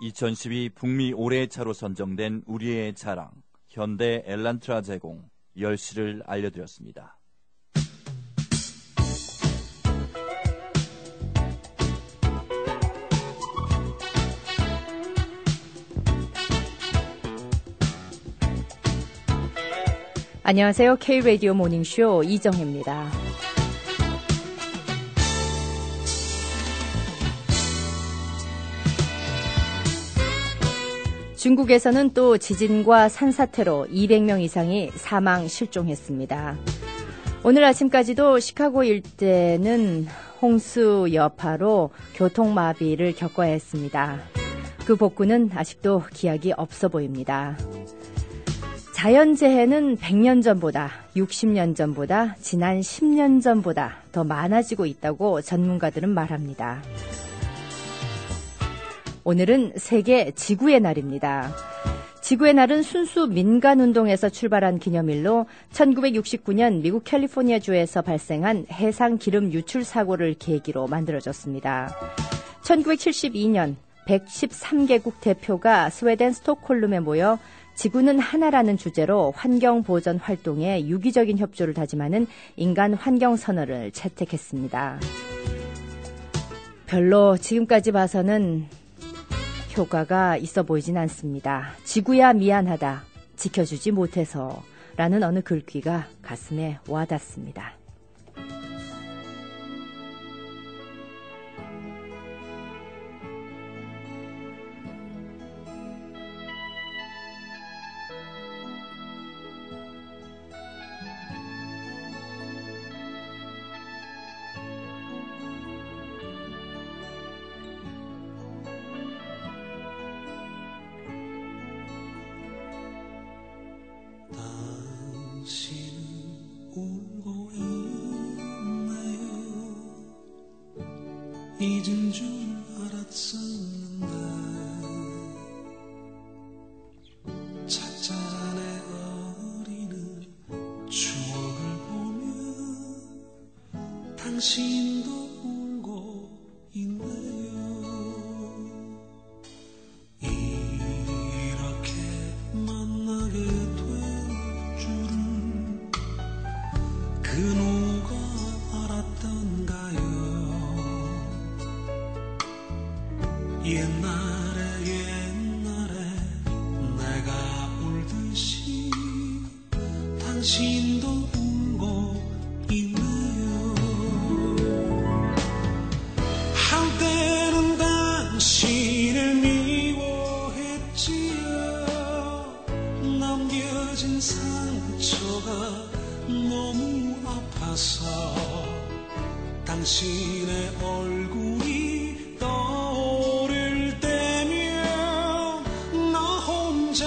2012 북미 올해의 차로 선정된 우리의 자랑, 현대 엘란트라 제공 10시를 알려드렸습니다. 안녕하세요. K-라디오 모닝쇼 이정혜입니다. 중국에서는 또 지진과 산사태로 200명 이상이 사망 실종했습니다. 오늘 아침까지도 시카고 일대는 홍수 여파로 교통마비를 겪어야 했습니다. 그 복구는 아직도 기약이 없어 보입니다. 자연재해는 100년 전보다, 60년 전보다, 지난 10년 전보다 더 많아지고 있다고 전문가들은 말합니다. 오늘은 세계 지구의 날입니다. 지구의 날은 순수 민간운동에서 출발한 기념일로 1969년 미국 캘리포니아주에서 발생한 해상 기름 유출 사고를 계기로 만들어졌습니다. 1972년 113개국 대표가 스웨덴 스톡홀름에 모여 지구는 하나라는 주제로 환경보전 활동에 유기적인 협조를 다짐하는 인간 환경선언을 채택했습니다. 별로 지금까지 봐서는 효과가 있어 보이진 않습니다. 지구야 미안하다. 지켜주지 못해서 라는 어느 글귀가 가슴에 와닿습니다. 잊은 줄 알았었는데 찻잔에 어리는 추억을 보며 당신도 울고 있네요. 이렇게 만나게 될 줄은 그 누가 알았던가요. 옛날에 내가 울듯이 당신도 울고 있네요. 한때는 당신을 미워했지요. 남겨진 상처가 너무 아파서 당신의 얼굴이 떠오를 때면 나 혼자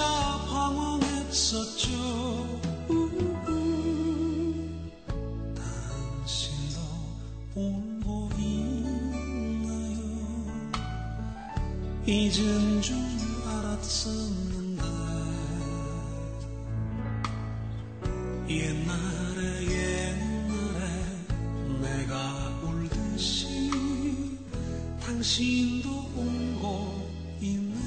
방황했었죠. 당신도 울고 있나요? 잊은 줄 알았었는데 옛날에 내가 울듯이 당신도 울고 있네요.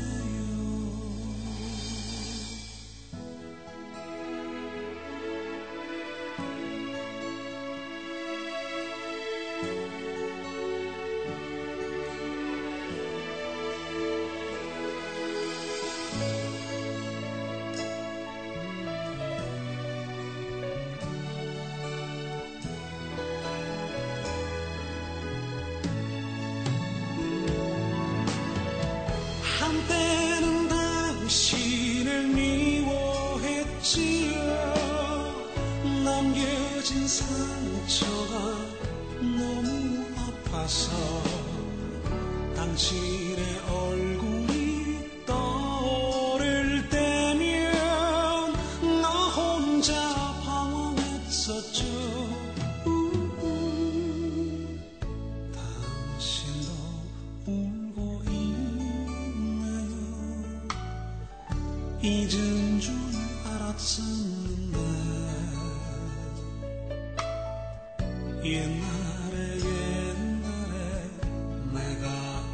한때는 당신을 미워했지요. 남겨진 상처가 너무 아파서 당신의 얼굴이 떠오를 때면 나 혼자 방황했었죠. 당신도 울고 잊은 줄 알았었는데 옛날에 내가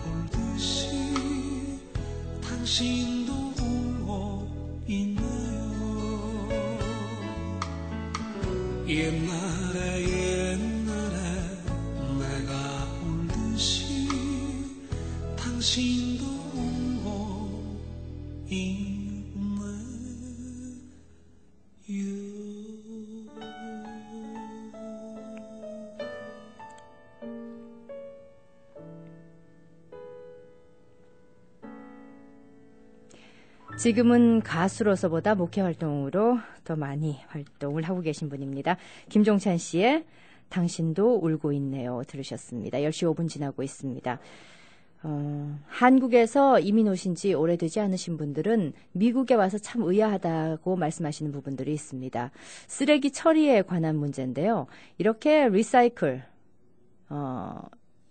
울듯이 당신도 울고 있네요. 옛날에 내가 울듯이 당신도 울고 있네요. 지금은 가수로서보다 목회 활동으로 더 많이 활동을 하고 계신 분입니다. 김종찬 씨의 당신도 울고 있네요. 들으셨습니다. 10시 5분 지나고 있습니다. 한국에서 이민 오신 지 오래되지 않으신 분들은 미국에 와서 참 의아하다고 말씀하시는 부분들이 있습니다. 쓰레기 처리에 관한 문제인데요. 이렇게 리사이클,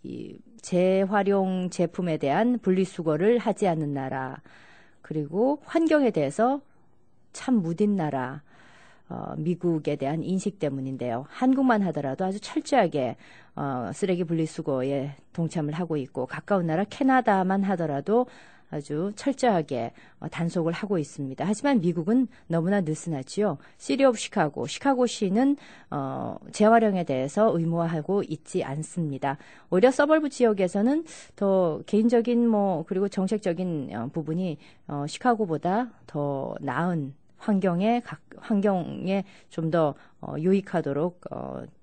이 재활용 제품에 대한 분리수거를 하지 않는 나라, 그리고 환경에 대해서 참 무딘 나라, 미국에 대한 인식 때문인데요. 한국만 하더라도 아주 철저하게 쓰레기 분리수거에 동참을 하고 있고, 가까운 나라 캐나다만 하더라도 아주 철저하게 단속을 하고 있습니다. 하지만 미국은 너무나 느슨하지요. 시티 오브 시카고시는 재활용에 대해서 의무화하고 있지 않습니다. 오히려 서벌브 지역에서는 더 개인적인 그리고 정책적인 부분이 시카고보다 더 나은 환경에 좀 더 유익하도록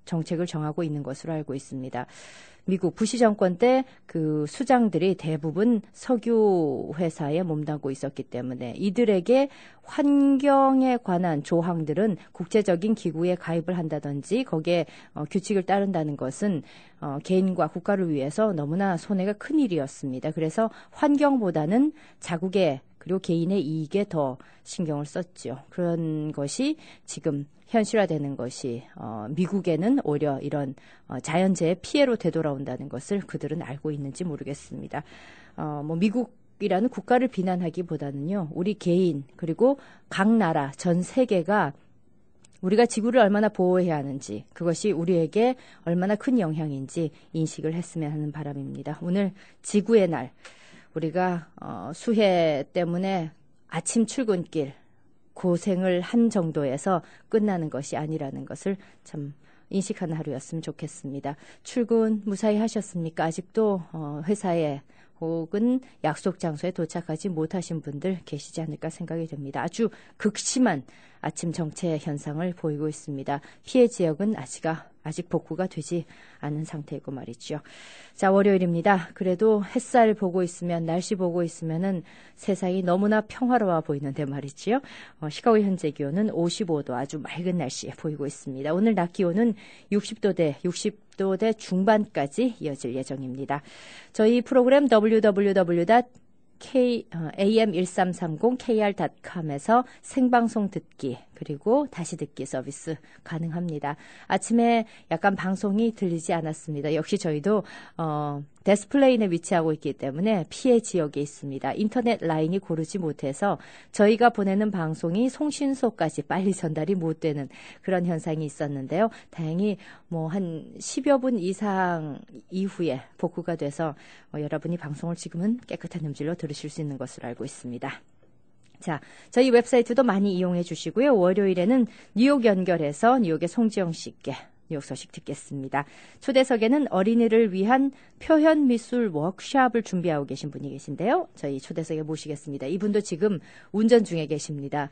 정책을 정하고 있는 것으로 알고 있습니다. 미국 부시 정권 때 그 수장들이 대부분 석유 회사에 몸담고 있었기 때문에 이들에게 환경에 관한 조항들은 국제적인 기구에 가입을 한다든지 거기에 규칙을 따른다는 것은 개인과 국가를 위해서 너무나 손해가 큰 일이었습니다. 그래서 환경보다는 자국의 그리고 개인의 이익에 더 신경을 썼죠. 그런 것이 지금 현실화되는 것이 미국에는 오히려 이런 자연재해 피해로 되돌아온다는 것을 그들은 알고 있는지 모르겠습니다. 미국이라는 국가를 비난하기보다는요, 우리 개인 그리고 각 나라 전 세계가 우리가 지구를 얼마나 보호해야 하는지, 그것이 우리에게 얼마나 큰 영향인지 인식을 했으면 하는 바람입니다. 오늘 지구의 날, 우리가 수해 때문에 아침 출근길 고생을 한 정도에서 끝나는 것이 아니라는 것을 참 인식하는 하루였으면 좋겠습니다. 출근 무사히 하셨습니까? 아직도 회사에 혹은 약속 장소에 도착하지 못하신 분들 계시지 않을까 생각이 됩니다. 아주 극심한 아침 정체 현상을 보이고 있습니다. 피해 지역은 아직 복구가 되지 않은 상태이고 말이죠. 자, 월요일입니다. 그래도 햇살 보고 있으면, 날씨 보고 있으면은 세상이 너무나 평화로워 보이는데 말이지요. 시카고 현재 기온은 55도, 아주 맑은 날씨 보이고 있습니다. 오늘 낮 기온은 60도대 중반까지 이어질 예정입니다. 저희 프로그램 www.am1330kr.com에서 생방송 듣기 그리고 다시 듣기 서비스 가능합니다. 아침에 약간 방송이 들리지 않았습니다. 역시 저희도 데스플레이에 위치하고 있기 때문에 피해 지역에 있습니다. 인터넷 라인이 고르지 못해서 저희가 보내는 방송이 송신소까지 빨리 전달이 못 되는 그런 현상이 있었는데요. 다행히 한 10여 분 이상 이후에 복구가 돼서 여러분이 방송을 지금은 깨끗한 음질로 들으실 수 있는 것으로 알고 있습니다. 자, 저희 웹사이트도 많이 이용해 주시고요. 월요일에는 뉴욕 연결해서 뉴욕의 송지영 씨께 뉴욕 소식 듣겠습니다. 초대석에는 어린이를 위한 표현 미술 워크숍을 준비하고 계신 분이 계신데요. 저희 초대석에 모시겠습니다. 이분도 지금 운전 중에 계십니다.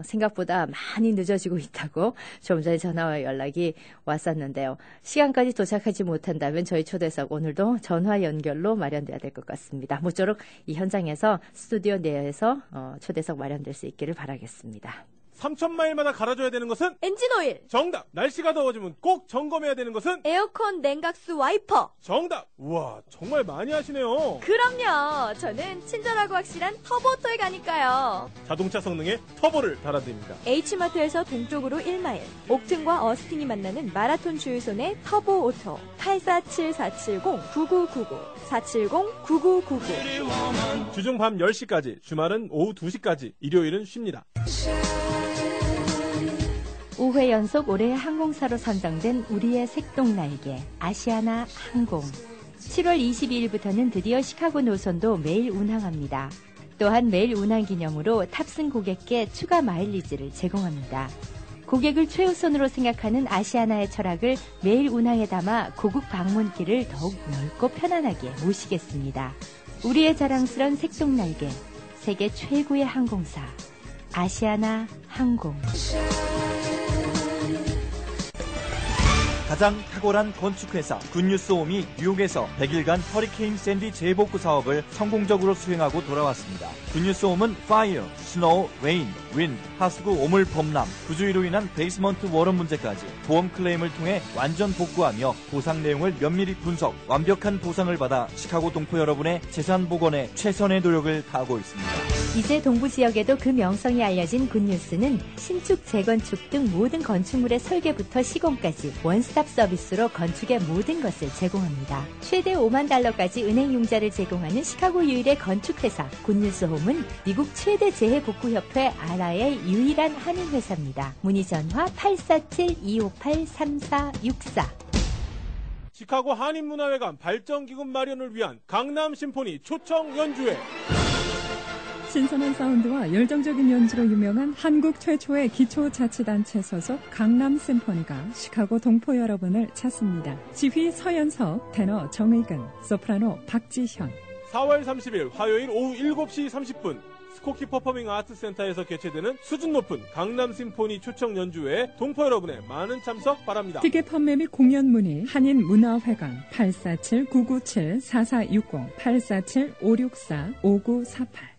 생각보다 많이 늦어지고 있다고 좀 전에 전화 연락이 왔었는데요. 시간까지 도착하지 못한다면 저희 초대석 오늘도 전화 연결로 마련돼야 될 것 같습니다. 모쪼록 이 현장에서 스튜디오 내에서 초대석 마련될 수 있기를 바라겠습니다. 3,000마일마다 갈아줘야 되는 것은? 엔진오일. 정답. 날씨가 더워지면 꼭 점검해야 되는 것은? 에어컨 냉각수 와이퍼. 정답. 우와, 정말 많이 하시네요. 그럼요. 저는 친절하고 확실한 터보토에 가니까요. 자동차 성능에 터보를 달아드립니다. H마트에서 동쪽으로 1마일, 옥튼과 어스틴이 만나는 마라톤 주유소 내 터보 오토. 847-470-9999 470-9999. 주중 밤 10시까지, 주말은 오후 2시까지, 일요일은 쉽니다. 5회 연속 올해 항공사로 선정된 우리의 색동날개 아시아나 항공. 7월 22일부터는 드디어 시카고 노선도 매일 운항합니다. 또한 매일 운항 기념으로 탑승 고객께 추가 마일리지를 제공합니다. 고객을 최우선으로 생각하는 아시아나의 철학을 매일 운항에 담아 고국 방문길을 더욱 넓고 편안하게 모시겠습니다. 우리의 자랑스런 색동날개, 세계 최고의 항공사, 아시아나 항공. 가장 탁월한 건축회사 굿뉴스홈이 뉴욕에서 100일간 허리케인 샌디 재복구 사업을 성공적으로 수행하고 돌아왔습니다. 굿뉴스홈은 파이어, 스노우, 레인, 윈드, 하수구 오물 범람, 부주의로 인한 베이스먼트 워런 문제까지 보험 클레임을 통해 완전 복구하며 보상 내용을 면밀히 분석, 완벽한 보상을 받아 시카고 동포 여러분의 재산 복원에 최선의 노력을 다하고 있습니다. 이제 동부 지역에도 그 명성이 알려진 굿뉴스는 신축, 재건축 등 모든 건축물의 설계부터 시공까지 원스톱 서비스로 건축의 모든 것을 제공합니다. 최대 $50,000까지 은행 융자를 제공하는 시카고 유일의 건축회사 굿뉴스홈은 미국 최대 재해복구협회 RI의 유일한 한인회사입니다. 문의 전화 847-258-3464. 시카고 한인문화회관 발전기금 마련을 위한 강남 심포니 초청 연주회. 신선한 사운드와 열정적인 연주로 유명한 한국 최초의 기초자치단체 소속 강남 심포니가 시카고 동포 여러분을 찾습니다. 지휘 서연석, 테너 정의근, 소프라노 박지현. 4월 30일 화요일 오후 7시 30분 스코키 퍼포밍 아트센터에서 개최되는 수준 높은 강남 심포니 초청 연주회에 동포 여러분의 많은 참석 바랍니다. 티켓 판매 및 공연 문의 한인문화회관 847-997-4460 847-564-5948.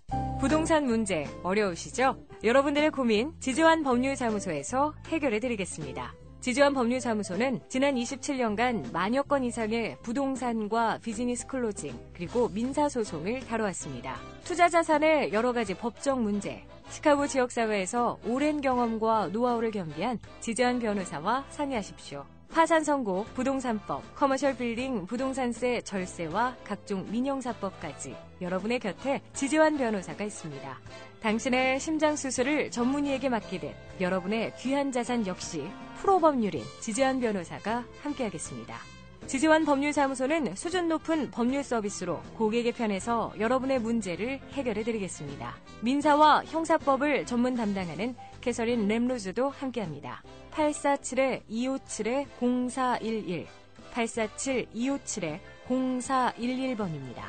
부동산 문제 어려우시죠? 여러분들의 고민 지주환 법률사무소에서 해결해드리겠습니다. 지주환 법률사무소는 지난 27년간 만여 건 이상의 부동산과 비즈니스 클로징 그리고 민사소송을 다뤄왔습니다. 투자 자산의 여러 가지 법적 문제, 시카고 지역사회에서 오랜 경험과 노하우를 겸비한 지주환 변호사와 상의하십시오. 파산 선고, 부동산법, 커머셜 빌딩, 부동산세, 절세와 각종 민형사법까지 여러분의 곁에 지주환 변호사가 있습니다. 당신의 심장 수술을 전문의에게 맡기듯 여러분의 귀한 자산 역시 프로법률인 지주환 변호사가 함께하겠습니다. 지주환 법률사무소는 수준 높은 법률 서비스로 고객의 편에서 여러분의 문제를 해결해드리겠습니다. 민사와 형사법을 전문 담당하는 캐서린 램로즈도 함께합니다. 847-257-0411 847-257-0411번입니다.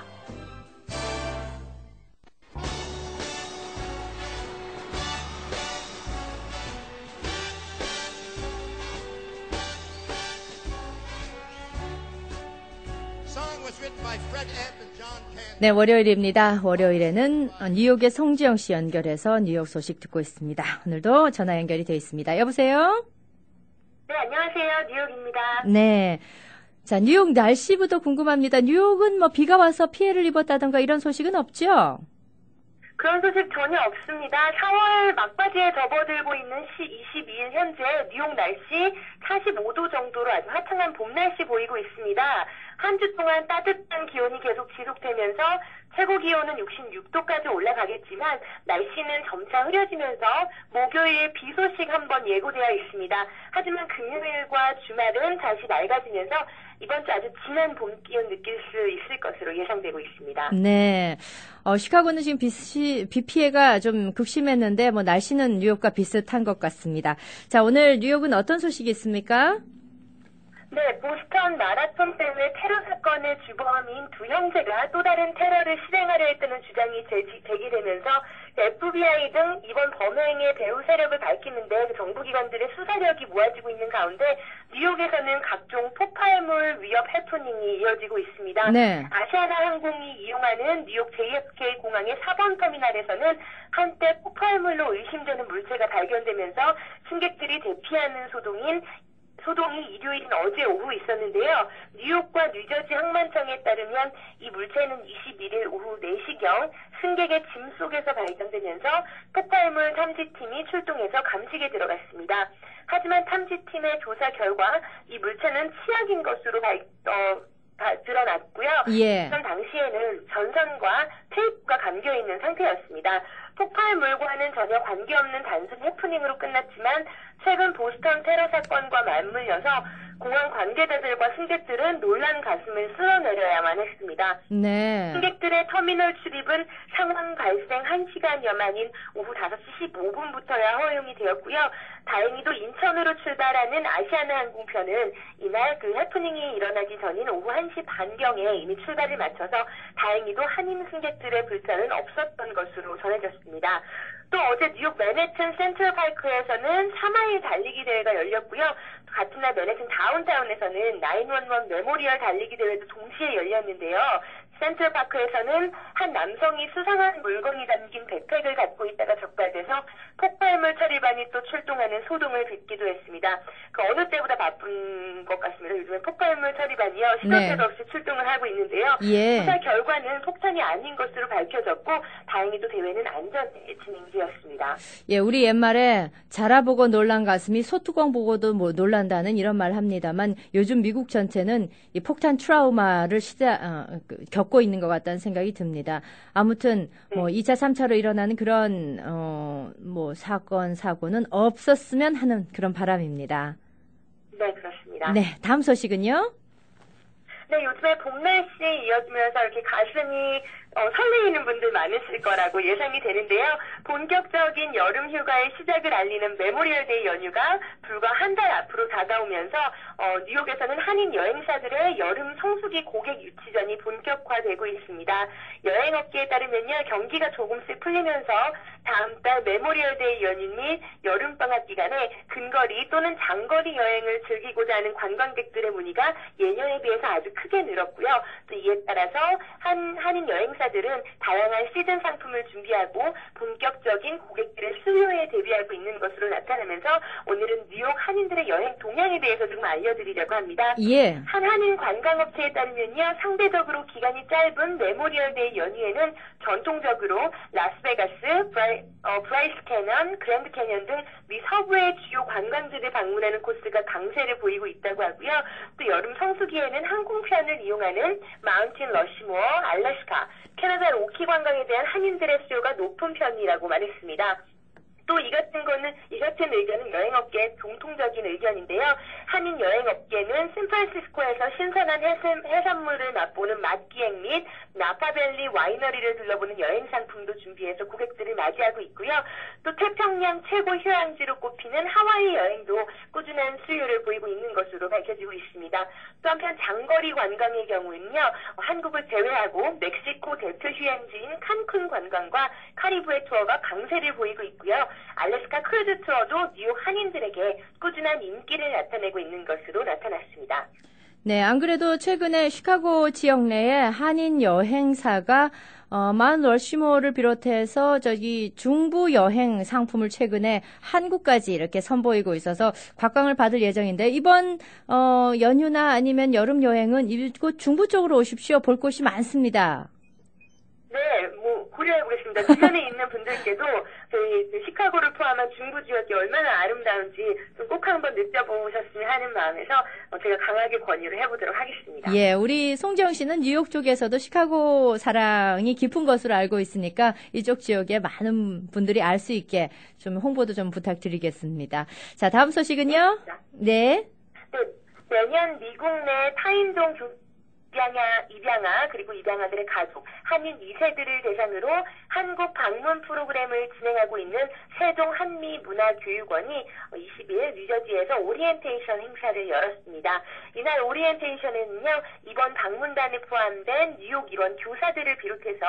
네, 월요일입니다. 월요일에는 뉴욕의 송지영 씨 연결해서 뉴욕 소식 듣고 있습니다. 오늘도 전화 연결이 되어 있습니다. 여보세요? 네, 안녕하세요. 뉴욕입니다. 네. 자, 뉴욕 날씨부터 궁금합니다. 뉴욕은 뭐 비가 와서 피해를 입었다던가 이런 소식은 없죠? 그런 소식 전혀 없습니다. 4월 막바지에 접어들고 있는 22일 현재 뉴욕 날씨 45도 정도로 아주 화창한 봄 날씨 보이고 있습니다. 한 주 동안 따뜻한 기온이 계속 지속되면서 최고 기온은 66도까지 올라가겠지만 날씨는 점차 흐려지면서 목요일 비 소식 한번 예고되어 있습니다. 하지만 금요일과 주말은 다시 맑아지면서 이번 주 아주 진한 봄 기온 느낄 수 있을 것으로 예상되고 있습니다. 네. 시카고는 지금 비 피해가 좀 극심했는데 뭐 날씨는 뉴욕과 비슷한 것 같습니다. 자, 오늘 뉴욕은 어떤 소식이 있습니까? 네, 보스턴 마라톤 때문에 테러 사건의 주범인 두 형제가 또 다른 테러를 실행하려 했다는 주장이 제기되면서 FBI 등 이번 범행의 배후 세력을 밝히는데 정부기관들의 수사력이 모아지고 있는 가운데 뉴욕에서는 각종 폭발물 위협 해프닝이 이어지고 있습니다. 네. 아시아나 항공이 이용하는 뉴욕 JFK 공항의 4번 터미널에서는 한때 폭발물로 의심되는 물체가 발견되면서 승객들이 대피하는 소동이 일요일인 어제 오후 있었는데요. 뉴욕과 뉴저지 항만청에 따르면 이 물체는 21일 오후 4시경 승객의 짐 속에서 발견되면서 폭발물 탐지팀이 출동해서 감식에 들어갔습니다. 하지만 탐지팀의 조사 결과 이 물체는 치약인 것으로 드러났고요. 예. 그 당시에는 전선과 테이프가 감겨있는 상태였습니다. 폭발물과는 전혀 관계없는 단순 해프닝으로 끝났지만 최근 보스턴 테러 사건과 맞물려서 공항 관계자들과 승객들은 놀란 가슴을 쓸어내려야만 했습니다. 네. 승객들의 터미널 출입은 상황 발생 1시간여 만인 오후 5시 15분부터야 허용이 되었고요. 다행히도 인천으로 출발하는 아시아나 항공편은 이날 그 해프닝이 일어나기 전인 오후 1시 반경에 이미 출발을 마쳐서 다행히도 한인 승객들의 불편은 없었던 것으로 전해졌습니다. 또 어제 뉴욕 맨해튼 센트럴파크에서는 3마일 달리기 대회가 열렸고요. 같은 날 맨해튼 다운타운에서는 911 메모리얼 달리기 대회도 동시에 열렸는데요. 센트럴파크에서는 한 남성이 수상한 물건이 담긴 백팩을 갖고 있다가 적발돼서 폭발물 처리반이 또 출동하는 소동을 빚기도 했습니다. 그 어느 때보다 바쁜 것 같습니다. 요즘에 폭발물 처리반이요. 시도 때도 없이 출동을 하고 있는데요. 예. 수사 결과는 폭탄이 아닌 것으로 밝혀졌고 다행히도 대회는 안전하게 진행되었습니다. 예, 우리 옛말에 자라보고 놀란 가슴이 소뚜껑 보고도 뭐 놀란다는 이런 말 합니다만 요즘 미국 전체는 이 폭탄 트라우마를 겪고 있는 것 같다는 생각이 듭니다. 아무튼 뭐 2차, 3차로 일어나는 그런 뭐 사고는 없었으면 하는 그런 바람입니다. 네, 그렇습니다. 네, 다음 소식은요? 네, 요즘에 봄 날씨에 이어지면서 이렇게 가슴이 설레이는 분들 많으실 거라고 예상이 되는데요. 본격적인 여름 휴가의 시작을 알리는 메모리얼데이 연휴가 불과 한 달 앞으로 다가오면서 뉴욕에서는 한인 여행사들의 여름 성수기 고객 유치전이 본격화되고 있습니다. 여행업계에 따르면요, 경기가 조금씩 풀리면서 다음 달 메모리얼데이 연휴 및 여름방학 기간에 근거리 또는 장거리 여행을 즐기고자 하는 관광객들의 문의가 예년에 비해서 아주 크게 늘었고요. 또 이에 따라서 한인 여행사들은 다양한 시즌 상품을 준비하고 본격적인 고객들의 수요에 대비하고 있는 것으로 나타나면서 오늘은 뉴욕 한인들의 여행 동향에 대해서 좀 알려드리려고 합니다. 예. 한 한인 관광업체에 따르면요, 상대적으로 기간이 짧은 메모리얼데이 연휴에는 전통적으로 라스베가스, 브라이스 캐년, 그랜드 캐년 등 미 서부의 주요 관광지를 방문하는 코스가 강세를 보이고 있다고 하고요. 또 여름 성수기에는 항공편을 이용하는 마운틴 러시모어, 알래스카, 캐나다 로키 관광에 대한 한인들의 수요가 높은 편이라고 말했습니다. 또 이 같은 의견은 여행업계의 공통적인 의견인데요. 한인 여행업계는 샌프란시스코에서 신선한 해산물을 맛보는 맛기행 및 나파밸리 와이너리를 둘러보는 여행 상품도 준비해서 고객들을 맞이하고 있고요. 또 태평양 최고 휴양지로 꼽히는 하와이 여행도 꾸준한 수요를 보이고 있는 것으로 밝혀지고 있습니다. 또 한편 장거리 관광의 경우는요, 한국을 제외하고 멕시코 대표 휴양지인 칸쿤 관광과 카리브해 투어가 강세를 보이고 있고요. 알래스카 크루즈 투어도 뉴욕 한인들에게 꾸준한 인기를 나타내고 있는 것으로 나타났습니다. 네, 안 그래도 최근에 시카고 지역 내에 한인 여행사가 마운트 러시모어를 비롯해서 중부 여행 상품을 최근에 한국까지 이렇게 선보이고 있어서 곽광을 받을 예정인데 이번 연휴나 아니면 여름 여행은 이곳 중부 쪽으로 오십시오. 볼 곳이 많습니다. 네, 고려해보겠습니다. 주변에 있는 분들께도 저희 시카고를 포함한 중부 지역이 얼마나 아름다운지 꼭 한번 느껴보셨으면 하는 마음에서 제가 강하게 권유를 해보도록 하겠습니다. 예, 우리 송지영 씨는 뉴욕 쪽에서도 시카고 사랑이 깊은 것으로 알고 있으니까 이쪽 지역에 많은 분들이 알 수 있게 좀 홍보도 좀 부탁드리겠습니다. 자, 다음 소식은요? 네. 네, 매년 미국 내 타인종 입양아 그리고 입양아들의 가족, 한인 2세들을 대상으로 한국 방문 프로그램을 진행하고 있는 세종 한미문화교육원이 20일 뉴저지에서 오리엔테이션 행사를 열었습니다. 이날 오리엔테이션에는요, 이번 방문단에 포함된 뉴욕 일원 교사들을 비롯해서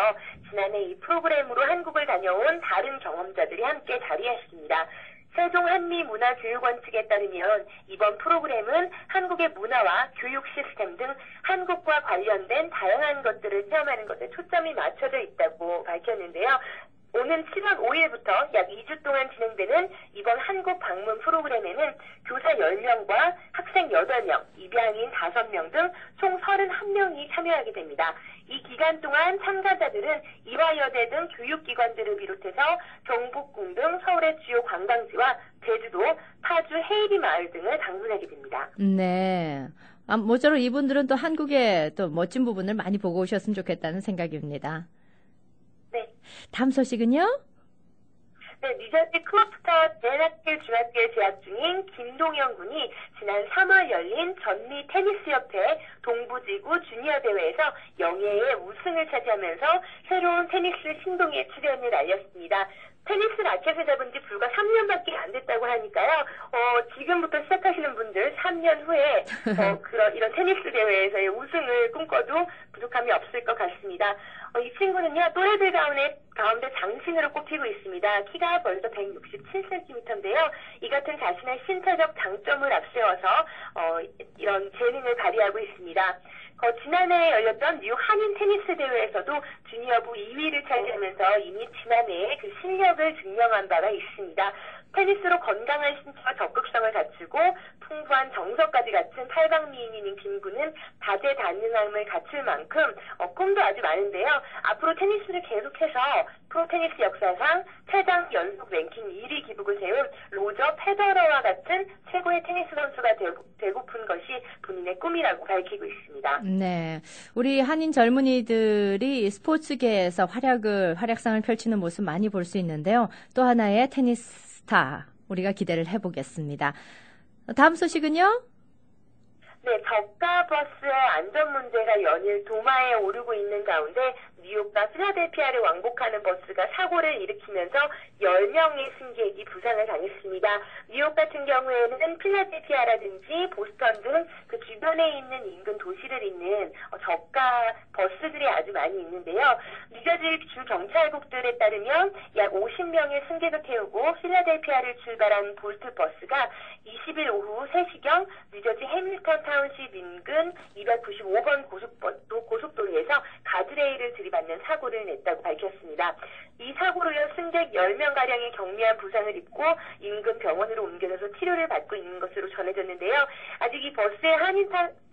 지난해 이 프로그램으로 한국을 다녀온 다른 경험자들이 함께 자리했습니다. 세종 한미문화교육원 측에 따르면 이번 프로그램은 한국의 문화와 교육 시스템 등 한국과 관련된 다양한 것들을 체험하는 것에 초점이 맞춰져 있다고 밝혔는데요. 오는 7월 5일부터 약 2주 동안 진행되는 이번 한국 방문 프로그램에는 교사 10명과 학생 8명, 입양인 5명 등 총 31명이 참여하게 됩니다. 이 기간 동안 참가자들은 이화여대 등 교육기관들을 비롯해서 경복궁 등 서울의 주요 관광지와 제주도, 파주 헤이리 마을 등을 방문하게 됩니다. 네. 모쪼록 이분들은 또 한국의 또 멋진 부분을 많이 보고 오셨으면 좋겠다는 생각입니다. 네. 다음 소식은요? 네, 뉴저지 클로스터 대학교 중학교에 재학 중인 김동현 군이 지난 3월 열린 전미 테니스협회 동부지구 주니어 대회에서 영예의 우승을 차지하면서 새로운 테니스 신동에 출연을 알렸습니다. 테니스 라켓을 잡은 지 불과 3년밖에 안 됐다고 하니까요. 지금부터 시작하시는 분들 3년 후에 이런 테니스 대회에서의 우승을 꿈꿔도 부족함이 없을 것 같습니다. 이 친구는요, 또래들 가운데 장신으로 꼽히고 있습니다. 키가 벌써 167cm인데요. 이 같은 자신의 신체적 장점을 앞세워서 이런 재능을 발휘하고 있습니다. 지난해 열렸던 뉴욕 한인 테니스 대회에서도 주니어부 2위를 차지하면서 이미 지난해에 그 실력을 증명한 바가 있습니다. 테니스로 건강한 신체와 적극성을 갖추고 풍부한 정서까지 갖춘 팔방미인인 김구는 다재다능함을 갖출 만큼 꿈도 아주 많은데요. 앞으로 테니스를 계속해서 프로테니스 역사상 최장 연속 랭킹 1위 기록을 세운 로저 페더러와 같은 최고의 테니스 선수가 되고픈 것이 본인의 꿈이라고 밝히고 있습니다. 네, 우리 한인 젊은이들이 스포츠계에서 활약상을 펼치는 모습 많이 볼 수 있는데요. 또 하나의 테니스 스타 우리가 기대를 해보겠습니다. 다음 소식은요? 네, 저가 버스의 안전 문제가 연일 도마에 오르고 있는 가운데 뉴욕과 필라델피아를 왕복하는 버스가 사고를 일으키면서 10명의 승객이 부상을 당했습니다. 뉴욕 같은 경우에는 필라델피아라든지 보스턴 등 그 주변에 있는 인근 도시를 잇는 저가 버스들이 아주 많이 있는데요. 뉴저지 주 경찰국들에 따르면 약 50명의 승객을 태우고 필라델피아를 출발한 볼트 버스가 20일 오후 3시경 뉴저지 해밀턴 타운십 인근 295번 고속도로에서 가드레일을 들이받는 사고를 냈다고 밝혔습니다. 이 사고로요 승객 10명가량이 경미한 부상을 입고 인근 병원으로 옮겨져서 치료를 받고 있는 것으로 전해졌는데요. 아직 이 버스의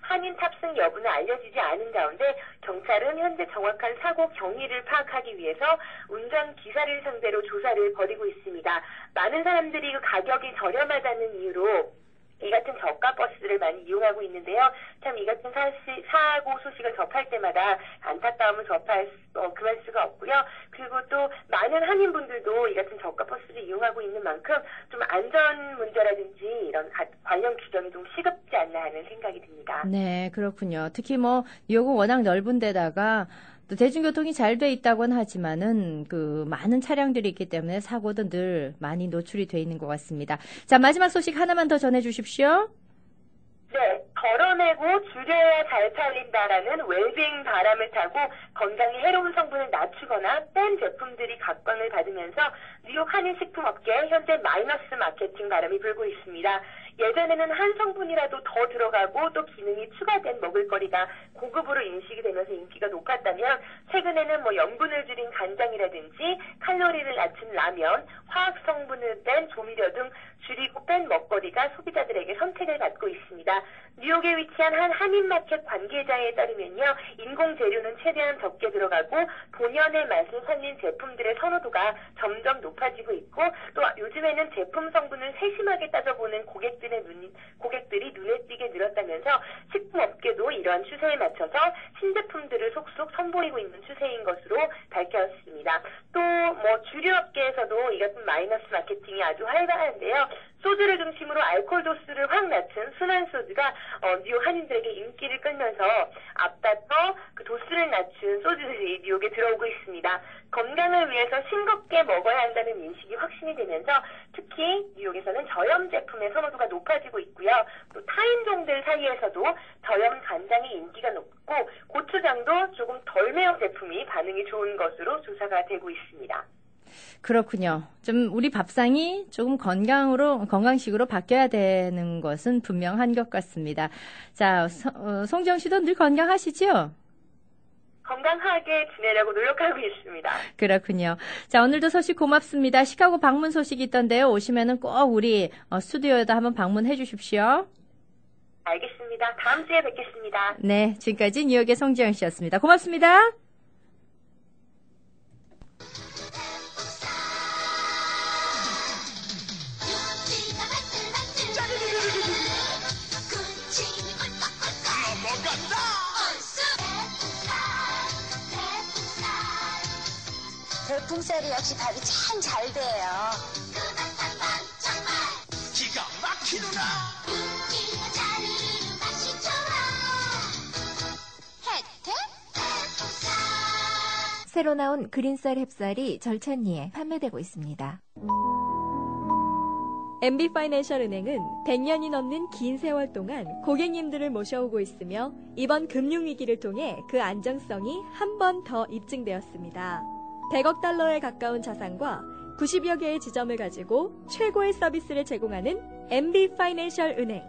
한인 탑승 여부는 알려지지 않은 가운데 경찰은 현재 정확한 사고 경위를 파악하기 위해서 운전기사를 상대로 조사를 벌이고 있습니다. 많은 사람들이 그 가격이 저렴하다는 이유로 이 같은 저가 버스를 많이 이용하고 있는데요. 참 이 같은 사고 소식을 접할 때마다 안타까움을 금할 수가 없고요. 그리고 또 많은 한인분들도 이 같은 저가 버스를 이용하고 있는 만큼 좀 안전 문제라든지 이런 관련 규정이 좀 시급지 않나 하는 생각이 듭니다. 네, 그렇군요. 특히 뉴욕은 워낙 넓은 데다가 또 대중교통이 잘 돼 있다고는 하지만은 그 많은 차량들이 있기 때문에 사고도 늘 많이 노출이 돼 있는 것 같습니다. 자, 마지막 소식 하나만 더 전해 주십시오. 네, 덜어내고 줄여야 잘 팔린다라는 웰빙 바람을 타고 건강에 해로운 성분을 낮추거나 뺀 제품들이 각광을 받으면서 뉴욕 한인식품업계에 현재 마이너스 마케팅 바람이 불고 있습니다. 예전에는 한 성분이라도 더 들어가고 또 기능이 추가된 먹을거리가 고급으로 인식이 되면서 인기가 높았다면 최근에는 염분을 줄인 간장이라든지 칼로리를 낮춘 라면, 화학 성분을 뺀 조미료 등 줄이고 뺀 먹거리가 소비자들에게 선택을 받고 있습니다. 뉴욕에 위치한 한 한인마켓 관계자에 따르면요. 인공 재료는 최대한 적게 들어가고 본연의 맛을 살린 제품들의 선호도가 점점 높아지고 있고 또 요즘에는 제품 성분을 세심하게 따져보는 고객들이 눈에 띄게 늘었다면서 식품업계도 이러한 추세에 맞춰서 신제품들을 속속 선보이고 있는 추세인 것으로 밝혔습니다. 또 주류업계에서도 이 같은 마이너스 마케팅이 아주 활발한데요. 소주를 중심으로 알코올 도수를 확 낮춘 순한 소주가 뉴욕 한인들에게 인기를 끌면서 앞다퉈 그 도수를 낮춘 소주들이 뉴욕에 들어오고 있습니다. 건강을 위해서 싱겁게 먹어야 한다는 인식이 확신이 되면서 특히 뉴욕에서는 저염 제품의 선호도가 높아지고 있고요. 또 타인종들 사이에서도 저염 간장의 인기가 높고 고추장도 조금 덜 매운 제품이 반응이 좋은 것으로 조사가 되고 있습니다. 그렇군요. 좀 우리 밥상이 조금 건강식으로 바뀌어야 되는 것은 분명한 것 같습니다. 자, 송정 씨도 늘 건강하시죠? 건강하게 지내려고 노력하고 있습니다. 그렇군요. 자, 오늘도 소식 고맙습니다. 시카고 방문 소식이 있던데요. 오시면은 꼭 우리 스튜디오에도 한번 방문해 주십시오. 알겠습니다. 다음 주에 뵙겠습니다. 네, 지금까지 뉴욕의 송지영 씨였습니다. 고맙습니다. 별풍살이 역시 밥이 참 잘 돼요. 기가 막히누나. 혜택? 새로 나온 그린쌀 햅쌀이 절찬리에 판매되고 있습니다. MB 파이낸셜 은행은 100년이 넘는 긴 세월 동안 고객님들을 모셔오고 있으며 이번 금융위기를 통해 그 안정성이 한 번 더 입증되었습니다. 100억 달러에 가까운 자산과 90여 개의 지점을 가지고 최고의 서비스를 제공하는 MB 파이낸셜 은행.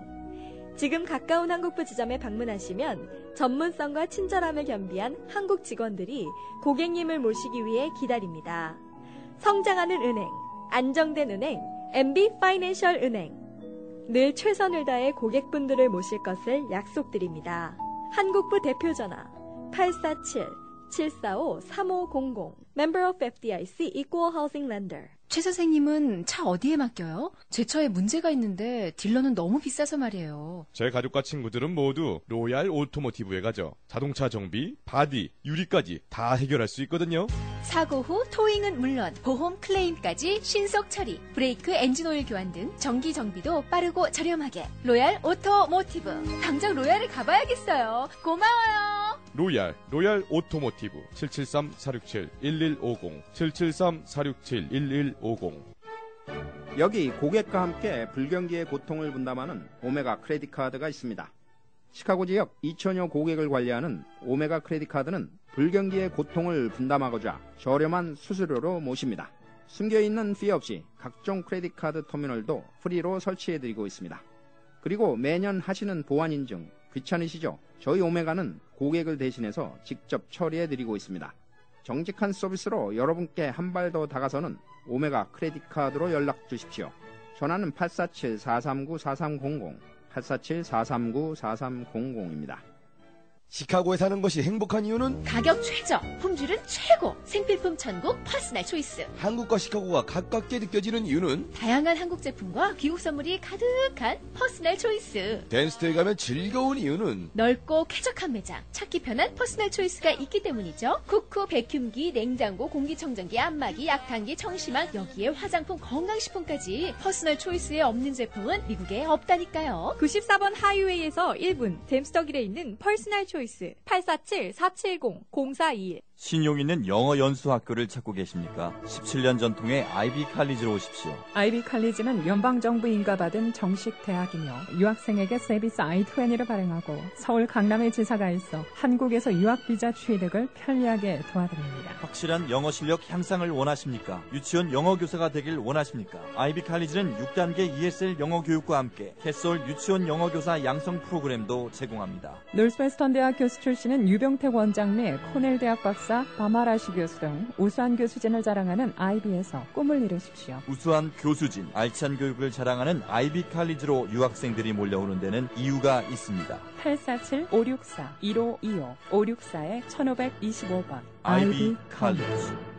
지금 가까운 한국부 지점에 방문하시면 전문성과 친절함을 겸비한 한국 직원들이 고객님을 모시기 위해 기다립니다. 성장하는 은행, 안정된 은행, MB 파이낸셜 은행. 늘 최선을 다해 고객분들을 모실 것을 약속드립니다. 한국부 대표전화 847-745-3500 Member of FDIC Equal Housing Lender. 최 선생님은 차 어디에 맡겨요? 제 차에 문제가 있는데 딜러는 너무 비싸서 말이에요. 제 가족과 친구들은 모두 로얄 오토모티브에 가죠. 자동차 정비, 바디, 유리까지 다 해결할 수 있거든요. 사고 후 토잉은 물론 보험 클레임까지 신속 처리, 브레이크 엔진 오일 교환 등 정기 정비도 빠르고 저렴하게. 로얄 오토모티브. 당장 로얄에 가봐야겠어요. 고마워요. 로얄 오토모티브 773-467-1150 773-467-1150. 여기 고객과 함께 불경기의 고통을 분담하는 오메가 크레딧 카드가 있습니다. 시카고 지역 2천여 고객을 관리하는 오메가 크레딧 카드는 불경기의 고통을 분담하고자 저렴한 수수료로 모십니다. 숨겨있는 피 없이 각종 크레딧 카드 터미널도 프리로 설치해드리고 있습니다. 그리고 매년 하시는 보안 인증 귀찮으시죠? 저희 오메가는 고객을 대신해서 직접 처리해드리고 있습니다. 정직한 서비스로 여러분께 한 발 더 다가서는 오메가 크레딧 카드로 연락 주십시오. 전화는 847-439-4300, 847-439-4300입니다. 시카고에 사는 것이 행복한 이유는 가격 최저, 품질은 최고, 생필품 천국 퍼스널 초이스. 한국과 시카고가 가깝게 느껴지는 이유는 다양한 한국 제품과 귀국 선물이 가득한 퍼스널 초이스. 댄스토에 가면 즐거운 이유는 넓고 쾌적한 매장, 찾기 편한 퍼스널 초이스가 있기 때문이죠. 쿠쿠, 백큐기, 냉장고, 공기청정기, 안마기, 약탕기, 청심환, 여기에 화장품, 건강식품까지 퍼스널 초이스에 없는 제품은 미국에 없다니까요. 94번 하이웨이에서 1분 댐스터길에 있는 퍼스널 초이스 847-470-0421. 신용 있는 영어 연수 학교를 찾고 계십니까? 17년 전통의 아이비 칼리지로 오십시오. 아이비 칼리지는 연방정부 인가받은 정식 대학이며 유학생에게 서비스 I-20를 발행하고 서울 강남에 지사가 있어 한국에서 유학비자 취득을 편리하게 도와드립니다. 확실한 영어 실력 향상을 원하십니까? 유치원 영어 교사가 되길 원하십니까? 아이비 칼리지는 6단계 ESL 영어 교육과 함께 캐솔 유치원 영어 교사 양성 프로그램도 제공합니다. 노스웨스턴 대학 교수 출신은 유병택 원장 및 코넬 대학 박사 바마라시 교수 등 우수한 교수진을 자랑하는 아이비에서 꿈을 이루십시오. 우수한 교수진, 알찬 교육을 자랑하는 아이비 칼리지로 유학생들이 몰려오는 데는 이유가 있습니다. 847-564-1525 564-1525번 아이비 칼리지.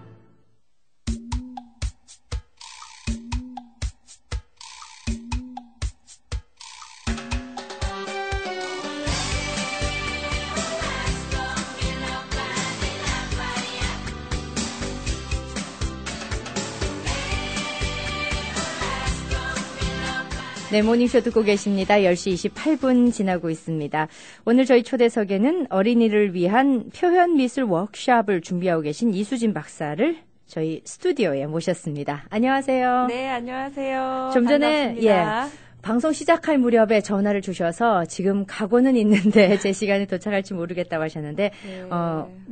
네, 모닝쇼 듣고 계십니다. 10시 28분 지나고 있습니다. 오늘 저희 초대석에는 어린이를 위한 표현미술 워크숍을 준비하고 계신 이수진 박사를 저희 스튜디오에 모셨습니다. 안녕하세요. 네, 안녕하세요. 좀 전에 반갑습니다. 방송 시작할 무렵에 전화를 주셔서 지금 가고는 있는데 제 시간에 도착할지 모르겠다고 하셨는데 네.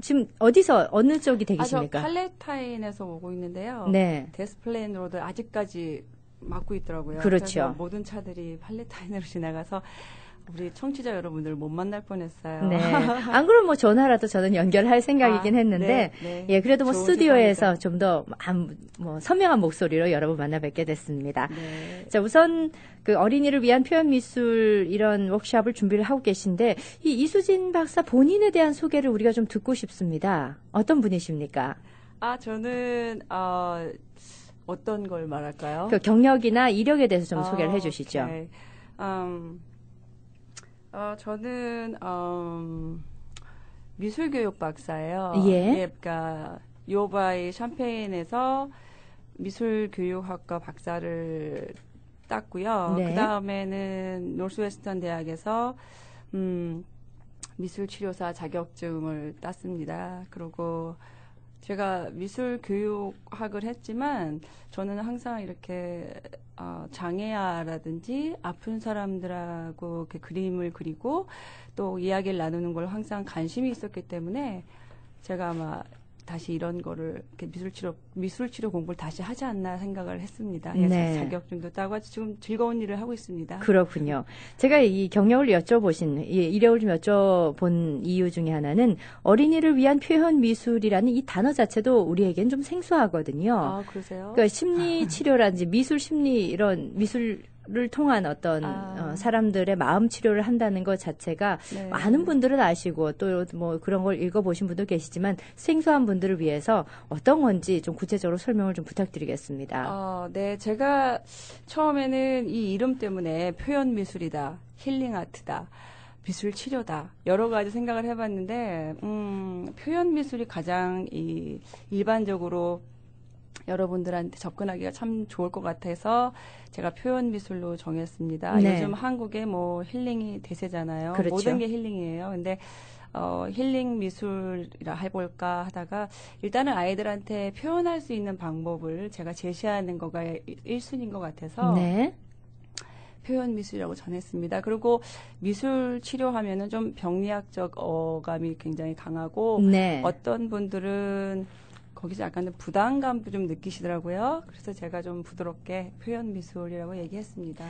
지금 어디서 어느 쪽이 되겠습니까? 저 팔레타인에서 오고 있는데요. 네. 데스플레인 로드 아직까지 막고 있더라고요. 그렇죠. 그래서 모든 차들이 팔레타인으로 지나가서 우리 청취자 여러분들 못 만날 뻔했어요. 네. 안 그러면 뭐 전화라도 저는 연결할 생각이긴 했는데, 네. 예, 그래도 뭐 좋은 스튜디오에서 좀 더 선명한 목소리로 여러분 만나 뵙게 됐습니다. 네. 자, 우선 그 어린이를 위한 표현 미술 이런 워크숍을 준비를 하고 계신데, 이 이수진 박사 본인에 대한 소개를 우리가 좀 듣고 싶습니다. 어떤 분이십니까? 저는 어떤 걸 말할까요? 그 경력이나 이력에 대해서 좀 소개를 해주시죠. 오케이. 저는 미술교육 박사예요. 예. 그러니까 유오바이 샴페인에서 미술교육학과 박사를 땄고요. 네. 그 다음에는 노스웨스턴 대학에서 미술치료사 자격증을 땄습니다. 그리고 제가 미술교육학을 했지만 저는 항상 이렇게 장애아라든지 아픈 사람들하고 이렇게 그림을 그리고 또 이야기를 나누는 걸 항상 관심이 있었기 때문에 제가 아마 다시 이런 거를 이렇게 미술치료 공부를 다시 하지 않나 생각을 했습니다. 네. 자격증도 따고 지금 즐거운 일을 하고 있습니다. 그렇군요. 제가 이 경력을 이력을 좀 여쭤본 이유 중에 하나는 어린이를 위한 표현 미술이라는 이 단어 자체도 우리에겐 좀 생소하거든요. 아, 그러세요? 그러니까 심리 치료라든지 미술 심리 이런 미술을 통한 어떤 사람들의 마음 치료를 한다는 것 자체가 네. 많은 분들은 아시고 또 뭐 그런 걸 읽어보신 분도 계시지만 생소한 분들을 위해서 어떤 건지 좀 구체적으로 설명을 좀 부탁드리겠습니다. 네, 제가 처음에는 이 이름 때문에 표현 미술이다, 힐링 아트다, 미술 치료다 여러 가지 생각을 해봤는데 표현 미술이 가장 일반적으로 여러분들한테 접근하기가 참 좋을 것 같아서 제가 표현 미술로 정했습니다. 네. 요즘 한국에 뭐 힐링이 대세잖아요. 그렇죠. 모든 게 힐링이에요. 근데 힐링 미술이라 해볼까 하다가 일단은 아이들한테 표현할 수 있는 방법을 제가 제시하는 거가 1순위인 것 같아서 네. 표현 미술이라고 전했습니다. 그리고 미술 치료하면은 좀 병리학적 어감이 굉장히 강하고 네. 어떤 분들은 거기서 약간 부담감도 좀 느끼시더라고요. 그래서 제가 좀 부드럽게 표현 미술이라고 얘기했습니다.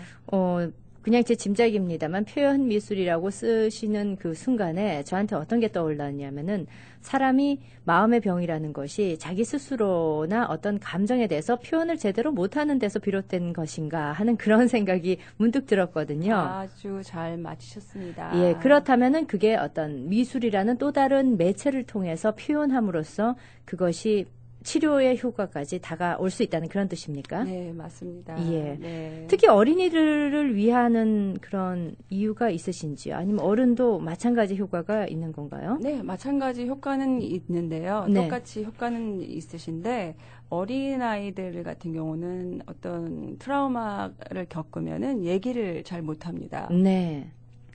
그냥 제 짐작입니다만 표현 미술이라고 쓰시는 그 순간에 저한테 어떤 게 떠올랐냐면은 사람이 마음의 병이라는 것이 자기 스스로나 어떤 감정에 대해서 표현을 제대로 못하는 데서 비롯된 것인가 하는 그런 생각이 문득 들었거든요. 아주 잘 맞히셨습니다. 예, 그렇다면은 그게 어떤 미술이라는 또 다른 매체를 통해서 표현함으로써 그것이 치료의 효과까지 다가올 수 있다는 그런 뜻입니까? 네, 맞습니다. 예. 네. 특히 어린이들을 위하는 그런 이유가 있으신지요? 아니면 어른도 마찬가지 효과가 있는 건가요? 네, 마찬가지 효과는 있는데요. 네. 똑같이 효과는 있으신데 어린아이들 같은 경우는 어떤 트라우마를 겪으면은 얘기를 잘 못합니다. 네.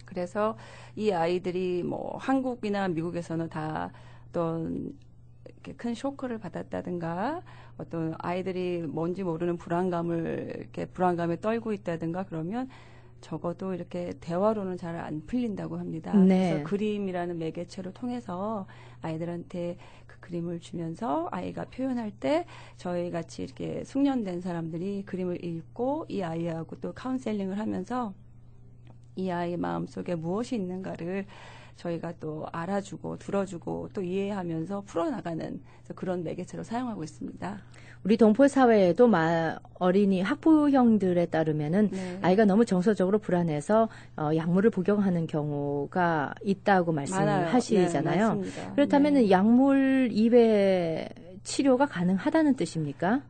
그래서 이 아이들이 뭐 한국이나 미국에서는 다 어떤 이렇게 큰 쇼크를 받았다든가 어떤 아이들이 뭔지 모르는 불안감에 떨고 있다든가 그러면 적어도 이렇게 대화로는 잘 안 풀린다고 합니다. 네. 그래서 그림이라는 매개체로 통해서 아이들한테 그 그림을 주면서 아이가 표현할 때 저희 같이 이렇게 숙련된 사람들이 그림을 읽고 이 아이하고 또 카운셀링을 하면서 이 아이의 마음속에 무엇이 있는가를 저희가 또 알아주고 들어주고 또 이해하면서 풀어나가는 그런 매개체로 사용하고 있습니다. 우리 동포 사회에도 어린이 학부형들에 따르면은 네. 아이가 너무 정서적으로 불안해서 약물을 복용하는 경우가 있다고 말씀하시잖아요. 네, 그렇다면은 네. 약물 이외 치료가 가능하다는 뜻입니까?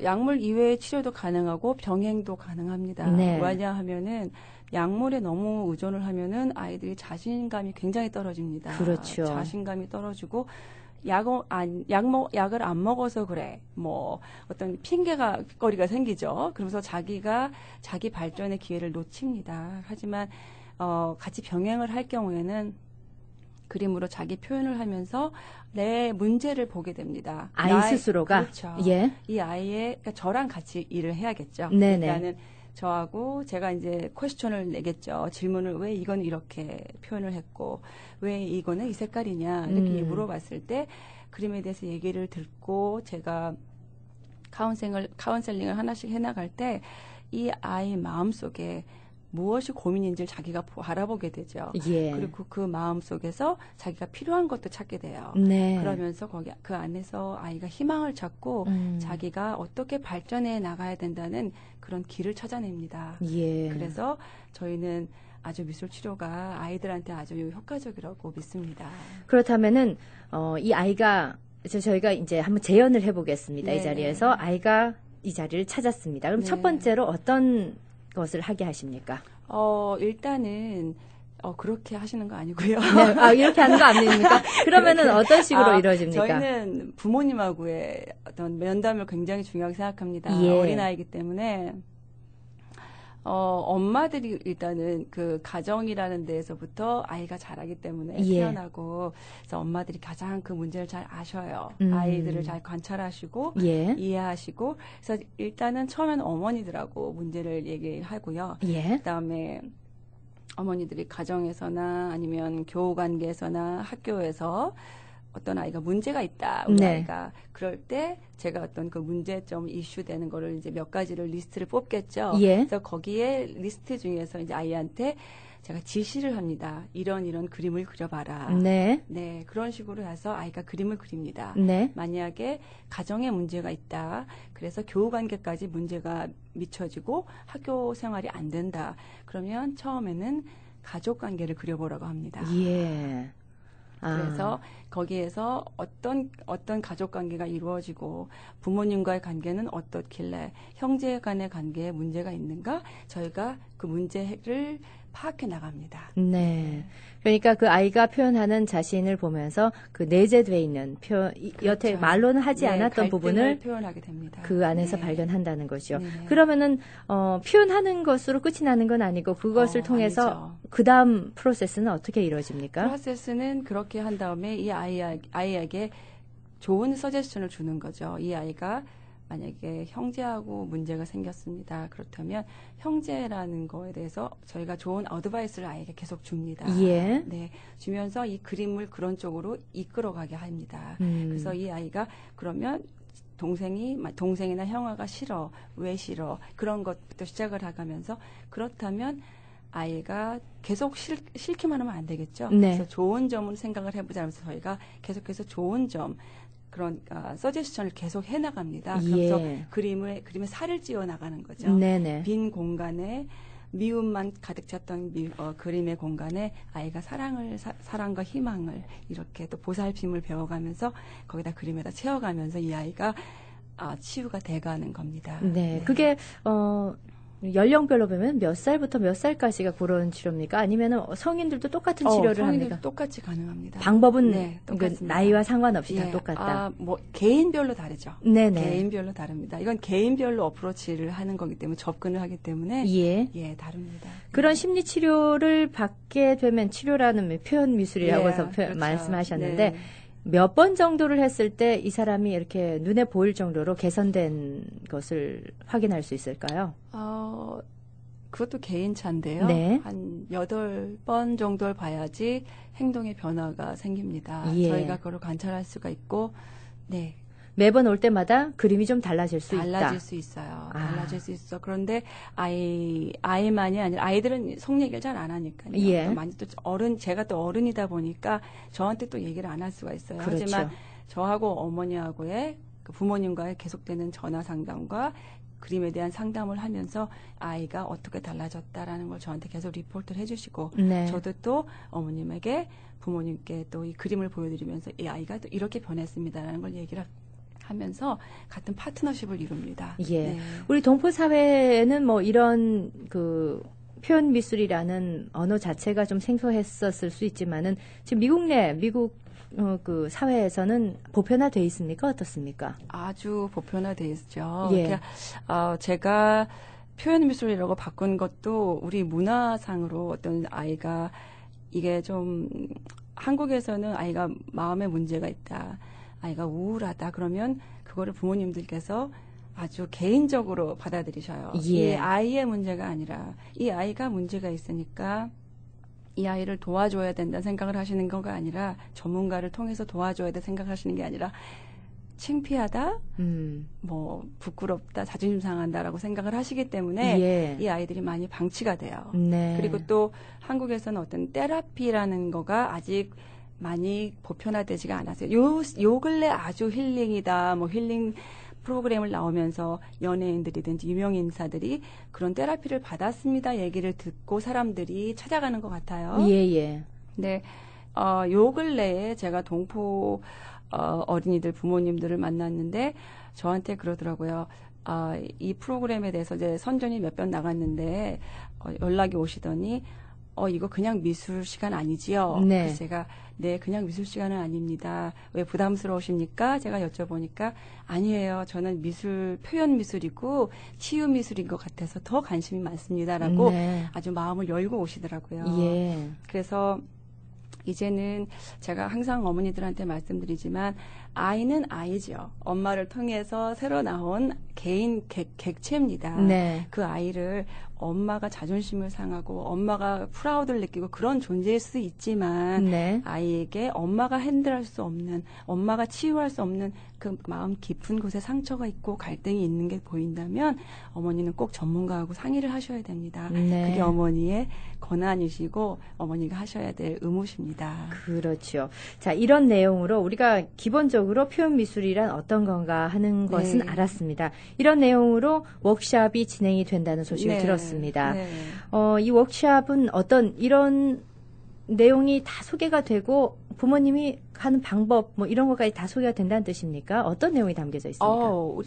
약물 이외의 치료도 가능하고 병행도 가능합니다. 네. 왜냐하면은 약물에 너무 의존을 하면은 아이들이 자신감이 굉장히 떨어집니다. 그렇죠. 자신감이 떨어지고 약을 안 먹어서 그래. 뭐 어떤 핑계거리가 생기죠. 그러면서 자기 발전의 기회를 놓칩니다. 하지만 같이 병행을 할 경우에는 그림으로 자기 표현을 하면서 내 문제를 보게 됩니다. 아이 스스로가? 그렇죠. 예. 이 아이의 그러니까 저랑 같이 일을 해야겠죠. 네네. 일단은 저하고 제가 이제 퀘스천을 내겠죠. 질문을 왜 이건 이렇게 표현을 했고 왜 이거는 이 색깔이냐 이렇게 물어봤을 때 그림에 대해서 얘기를 듣고 제가 카운셀링을 하나씩 해나갈 때 이 아이 마음속에 무엇이 고민인지를 자기가 알아보게 되죠. 예. 그리고 그 마음 속에서 자기가 필요한 것도 찾게 돼요. 네. 그러면서 그 안에서 아이가 희망을 찾고 자기가 어떻게 발전해 나가야 된다는 그런 길을 찾아냅니다. 예. 그래서 저희는 아주 미술 치료가 아이들한테 아주 효과적이라고 믿습니다. 그렇다면은 이 아이가 저희가 이제 한번 재연을 해보겠습니다. 네. 이 자리에서 아이가 이 자리를 찾았습니다. 그럼 네. 첫 번째로 어떤 것을 하게 하십니까? 일단은 그렇게 하시는 거 아니고요. 네, 이렇게 하는 거 아닙니까? 그러면은 어떤 식으로 이루어집니까? 저희는 부모님하고의 어떤 면담을 굉장히 중요하게 생각합니다. 예. 어린아이기 때문에 엄마들이 일단은 그 가정이라는 데에서부터 아이가 자라기 때문에 예. 태어나고 그래서 엄마들이 가장 그 문제를 잘 아셔요. 아이들을 잘 관찰하시고 예. 이해하시고 그래서 일단은 처음에는 어머니들하고 문제를 얘기하고요. 예. 그다음에 어머니들이 가정에서나 아니면 교우 관계에서나 학교에서 어떤 아이가 문제가 있다. 우리 네. 아이가. 그럴 때 제가 어떤 그 문제점 이슈되는 거를 이제 몇 가지를 리스트를 뽑겠죠. 예. 그래서 거기에 리스트 중에서 이제 아이한테 제가 지시를 합니다. 이런 그림을 그려봐라. 네. 네, 그런 식으로 해서 아이가 그림을 그립니다. 네. 만약에 가정에 문제가 있다. 그래서 교우 관계까지 문제가 미쳐지고 학교 생활이 안 된다. 그러면 처음에는 가족 관계를 그려보라고 합니다. 예. 그래서 거기에서 어떤 가족 관계가 이루어지고 부모님과의 관계는 어떻길래 형제 간의 관계에 문제가 있는가 저희가 그 문제를 파악해 나갑니다. 네. 그러니까 그 아이가 표현하는 자신을 보면서 그 내재되어 있는 여태 그렇죠. 말로는 하지 네, 않았던 부분을 표현하게 됩니다. 그 안에서 네. 발견한다는 거죠. 네. 그러면은 표현하는 것으로 끝이 나는 건 아니고 그것을 통해서 아니죠. 그 다음 프로세스는 어떻게 이루어집니까? 프로세스는 그렇게 한 다음에 이 아이에게 좋은 서제션을 주는 거죠. 이 아이가 만약에 형제하고 문제가 생겼습니다. 그렇다면 형제라는 거에 대해서 저희가 좋은 어드바이스를 아이에게 계속 줍니다. 예. 네, 주면서 이 그림을 그런 쪽으로 이끌어가게 합니다. 그래서 이 아이가 그러면 동생이나 형아가 싫어, 왜 싫어 그런 것부터 시작을 하면서 그렇다면 아이가 계속 싫기만 하면 안 되겠죠. 네. 그래서 좋은 점을 생각을 해보자 하면서 저희가 계속해서 좋은 점 그런 서제스션을 계속 해나갑니다. 그래서 예. 그림에 살을 찌워 나가는 거죠. 네네. 빈 공간에 미움만 가득 찼던 그림의 공간에 아이가 사랑과 희망을 이렇게 또 보살핌을 배워가면서 거기다 그림에다 채워가면서 이 아이가 치유가 돼가는 겁니다. 네. 그게 연령별로 보면 몇 살부터 몇 살까지가 그런 치료입니까? 아니면 성인들도 똑같은 치료를 성인들도 합니까? 똑같이 가능합니다. 방법은 네, 그 나이와 상관없이 다 똑같다. 개인별로 다르죠. 네네. 개인별로 다릅니다. 이건 개인별로 어프로치를 하는 거기 때문에 접근을 하기 때문에 예, 다릅니다. 그런 심리 치료를 받게 되면 치료라는 표현 미술이라고 해서 그렇죠. 말씀하셨는데 네. 몇 번 정도를 했을 때 이 사람이 이렇게 눈에 보일 정도로 개선된 것을 확인할 수 있을까요? 그것도 개인차인데요. 네. 한 8번 정도를 봐야지 행동의 변화가 생깁니다. 예. 저희가 그걸 관찰할 수가 있고, 네. 매번 올 때마다 그림이 좀 달라질 수 있다. 달라질 수 있어요. 달라질 수 있어. 그런데 아이만이 아니라 아이들은 속 얘기를 잘 안 하니까요. 예. 많이 또 제가 또 어른이다 보니까 저한테 또 얘기를 안 할 수가 있어요. 그렇죠. 하지만 저하고 어머니하고의 그 부모님과의 계속되는 전화 상담과 그림에 대한 상담을 하면서 아이가 어떻게 달라졌다라는 걸 저한테 계속 리포트를 해주시고 네. 저도 또 어머님에게 부모님께 또 이 그림을 보여드리면서 이 아이가 또 이렇게 변했습니다라는 걸 얘기를 하면서 같은 파트너십을 이룹니다. 예. 네. 우리 동포 사회에는 뭐 이런 그 표현 미술이라는 언어 자체가 좀 생소했었을 수 있지만은 지금 미국 그 사회에서는 보편화돼 있습니까? 어떻습니까? 아주 보편화돼 있죠. 예. 그러니까 제가 표현 미술이라고 바꾼 것도 우리 문화상으로 어떤 아이가 이게 좀 한국에서는 아이가 마음에 문제가 있다. 아이가 우울하다 그러면 그거를 부모님들께서 아주 개인적으로 받아들이셔요. 예. 이 아이의 문제가 아니라 이 아이가 문제가 있으니까 이 아이를 도와줘야 된다는 생각을 하시는 거가 아니라 전문가를 통해서 도와줘야 돼 생각하시는 게 아니라 창피하다, 뭐 부끄럽다, 자존심 상한다라고 생각을 하시기 때문에 예. 이 아이들이 많이 방치가 돼요. 네. 그리고 또 한국에서는 어떤 테라피라는 거가 아직 많이 보편화되지가 않았어요. 요 근래 아주 힐링이다, 뭐 힐링 프로그램을 나오면서 연예인들이든지 유명 인사들이 그런 테라피를 받았습니다 얘기를 듣고 사람들이 찾아가는 것 같아요. 예. 네, 요 근래에 제가 동포 어린이들 부모님들을 만났는데 저한테 그러더라고요. 이 프로그램에 대해서 이제 선전이 몇 번 나갔는데 연락이 오시더니 이거 그냥 미술 시간 아니지요? 네. 그래서 제가 네, 그냥 미술 시간은 아닙니다. 왜 부담스러우십니까? 제가 여쭤보니까 아니에요. 저는 미술, 표현 미술이고 치유 미술인 것 같아서 더 관심이 많습니다라고 네. 아주 마음을 열고 오시더라고요. 예. 그래서 이제는 제가 항상 어머니들한테 말씀드리지만 아이는 아이죠. 엄마를 통해서 새로 나온 개인 객체입니다. 네. 그 아이를 엄마가 자존심을 상하고 엄마가 프라우드를 느끼고 그런 존재일 수 있지만 네. 아이에게 엄마가 핸들할 수 없는 엄마가 치유할 수 없는 그 마음 깊은 곳에 상처가 있고 갈등이 있는 게 보인다면 어머니는 꼭 전문가하고 상의를 하셔야 됩니다. 네. 그게 어머니의 권한이시고 어머니가 하셔야 될 의무십니다. 그렇죠. 자, 이런 내용으로 우리가 기본적으로 표현 미술이란 어떤 건가 하는 것은 네. 알았습니다. 이런 내용으로 워크숍이 진행이 된다는 소식을 네. 들었습니다. 네. 이 워크숍은 어떤 이런 내용이 다 소개가 되고 부모님이 하는 방법 뭐 이런 것까지 다 소개가 된다는 뜻입니까? 어떤 내용이 담겨져 있습니까?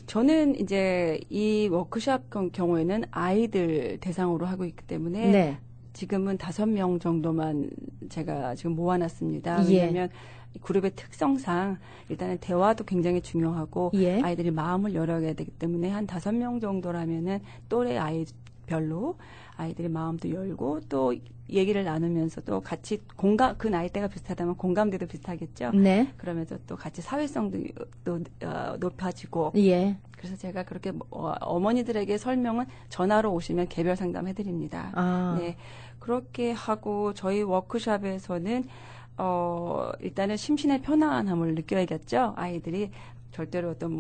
저는 이제 이 워크숍 경우에는 아이들 대상으로 하고 있기 때문에 네. 지금은 5명 정도만 제가 지금 모아놨습니다. 예. 왜냐하면 이 그룹의 특성상 일단은 대화도 굉장히 중요하고 예. 아이들이 마음을 열어야 되기 때문에 한 5명 정도라면은 또래 아이별로 아이들이 마음도 열고 또 얘기를 나누면서 또 같이 그 나이대가 비슷하다면 공감대도 비슷하겠죠. 네. 그러면서 또 같이 사회성도 또 높아지고. 예. 그래서 제가 그렇게 어머니들에게 설명은 전화로 오시면 개별 상담 해드립니다. 아. 네. 그렇게 하고 저희 워크숍에서는 일단은 심신의 편안함을 느껴야겠죠. 아이들이 절대로 어떤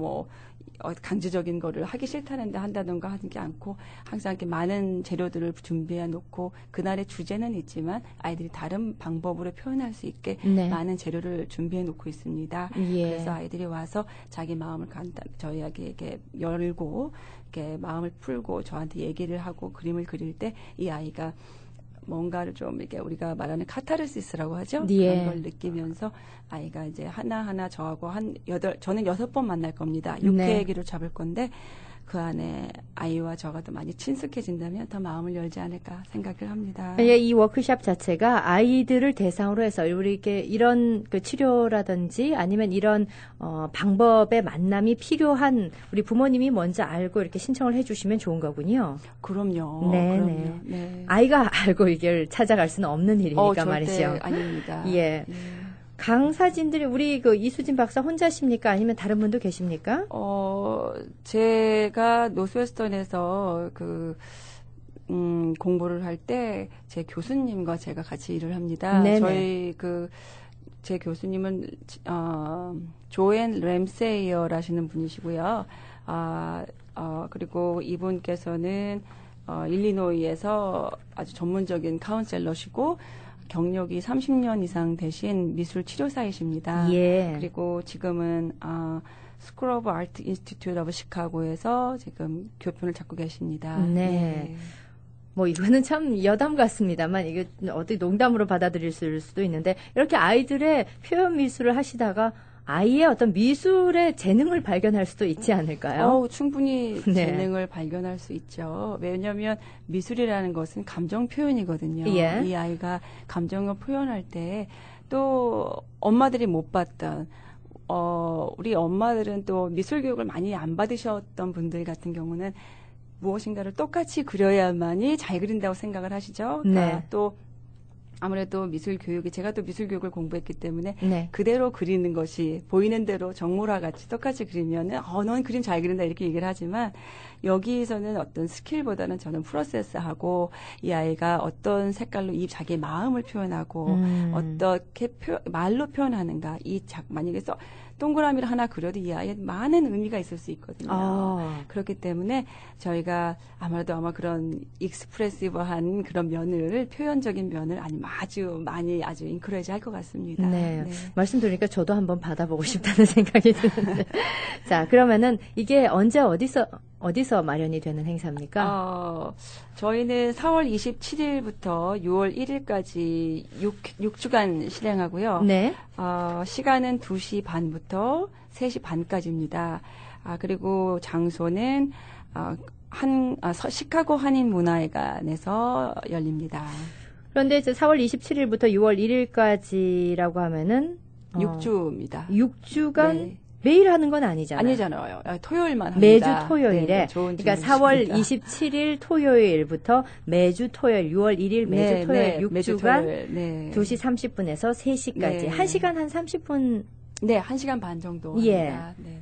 강제적인 거를 하기 싫다는데 한다던가 하는 게 않고 항상 이렇게 많은 재료들을 준비해 놓고 그날의 주제는 있지만 아이들이 다른 방법으로 표현할 수 있게 네. 많은 재료를 준비해 놓고 있습니다. 예. 그래서 아이들이 와서 자기 마음을 저희에게 이렇게 열고 이렇게 마음을 풀고 저한테 얘기를 하고 그림을 그릴 때 이 아이가 뭔가를 좀 이렇게 우리가 말하는 카타르시스라고 하죠. 예. 그런 걸 느끼면서 아이가 이제 하나하나 저하고 저는 6번 만날 겁니다. 6회기로 잡을 건데 그 안에 아이와 저가 더 많이 친숙해진다면 더 마음을 열지 않을까 생각을 합니다. 예, 이 워크숍 자체가 아이들을 대상으로 해서 우리에게 이런 그 치료라든지 아니면 이런 방법의 만남이 필요한 우리 부모님이 먼저 알고 이렇게 신청을 해주시면 좋은 거군요. 그럼요. 네, 그럼요. 네. 아이가 알고 이걸 찾아갈 수는 없는 일이니까 절대 말이죠. 아닙니다. 예. 강사진들이 우리 이수진 박사 혼자십니까? 아니면 다른 분도 계십니까? 제가 노스웨스턴에서 공부를 할 때 제 교수님과 제가 같이 일을 합니다. 네네. 저희 제 교수님은 조앤 램세이어라시는 분이시고요. 그리고 이분께서는 일리노이에서 아주 전문적인 카운셀러시고 경력이 30년 이상 되신 미술 치료사이십니다. 예. 그리고 지금은 스쿨 오브 아트 인스티튜트 오브 시카고에서 지금 교편을 잡고 계십니다. 네. 이거는 참 여담 같습니다만 이게 어떻게 농담으로 받아들일 수도 있는데 이렇게 아이들의 표현 미술을 하시다가 아이의 어떤 미술의 재능을 발견할 수도 있지 않을까요? 충분히 네. 재능을 발견할 수 있죠. 왜냐하면 미술이라는 것은 감정 표현이거든요. 예. 이 아이가 감정을 표현할 때 또 엄마들이 못 봤던 우리 엄마들은 또 미술 교육을 많이 안 받으셨던 분들 같은 경우는 무엇인가를 똑같이 그려야만이 잘 그린다고 생각을 하시죠. 그러니까 네. 또 아무래도 제가 또 미술 교육을 공부했기 때문에 네. 그대로 그리는 것이 보이는 대로 정물화 같이 똑같이 그리면은 넌 그림 잘 그린다 이렇게 얘기를 하지만 여기서는 어떤 스킬보다는 저는 프로세스하고 이 아이가 어떤 색깔로 자기의 마음을 표현하고 어떻게 말로 표현하는가 만약에 동그라미를 하나 그려도 이 아이에 많은 의미가 있을 수 있거든요. 그렇기 때문에 저희가 아무래도 그런 익스프레시브한 그런 표현적인 면을 아주 인크레이지 할 것 같습니다. 네. 말씀 들으니까 저도 한번 받아보고 싶다는 생각이 드는데. 자, 그러면은 이게 언제 어디서 마련이 되는 행사입니까? 저희는 4월 27일부터 6월 1일까지 6주간 실행하고요. 네. 시간은 2시 반부터 3시 반까지입니다. 그리고 장소는 시카고 한인문화회관에서 열립니다. 그런데 이제 4월 27일부터 6월 1일까지라고 하면은 6주입니다. 6주간 네. 매일 하는 건 아니잖아요. 아니잖아요. 토요일만 합니다. 매주 토요일에. 네, 좋은 그러니까 4월 질문이십니다. 27일 토요일부터 매주 토요일, 6월 1일 매주 네, 토요일 네, 6주간 매주 토요일, 네. 2시 30분에서 3시까지. 네. 1시간 한 30분. 네, 1시간 반 정도 예. 합니다. 네,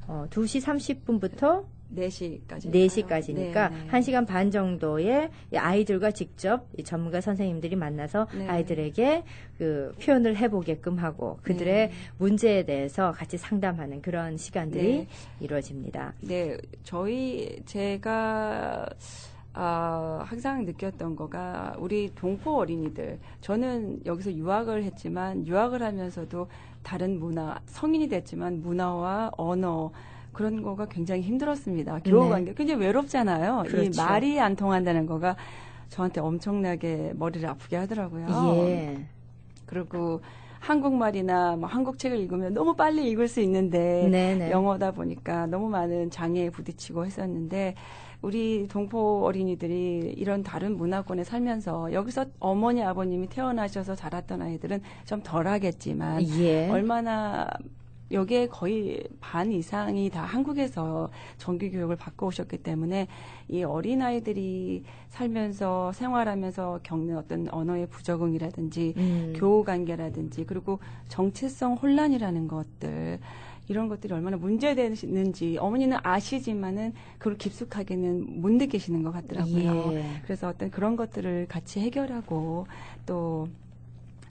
네. 2시 30분부터 4시까지. 4시까지니까 네, 네. 1시간 반 정도의 아이들과 직접 이 전문가 선생님들이 만나서 네. 아이들에게 그 표현을 해보게끔 하고 그들의 네. 문제에 대해서 같이 상담하는 그런 시간들이 네. 이루어집니다. 네, 제가 항상 느꼈던 거가 우리 동포 어린이들, 저는 여기서 유학을 했지만 유학을 하면서도 다른 문화, 성인이 됐지만 문화와 언어 그런 거가 굉장히 힘들었습니다. 교우 관계 굉장히 외롭잖아요. 그렇죠. 이 말이 안 통한다는 거가 저한테 엄청나게 머리를 아프게 하더라고요. 예. 그리고 한국말이나 뭐 한국 책을 읽으면 너무 빨리 읽을 수 있는데 네네. 영어다 보니까 너무 많은 장애에 부딪히고 했었는데 우리 동포 어린이들이 이런 다른 문화권에 살면서 여기서 어머니 아버님이 태어나셔서 자랐던 아이들은 좀 덜하겠지만 예. 얼마나 여기에 거의 반 이상이 다 한국에서 정규 교육을 받고 오셨기 때문에 이 어린아이들이 살면서 생활하면서 겪는 어떤 언어의 부적응이라든지 교우 관계라든지 그리고 정체성 혼란이라는 것들 이런 것들이 얼마나 문제되는지 어머니는 아시지만은 그걸 깊숙하게는 못 느끼시는 것 같더라고요. 예. 그래서 어떤 그런 것들을 같이 해결하고 또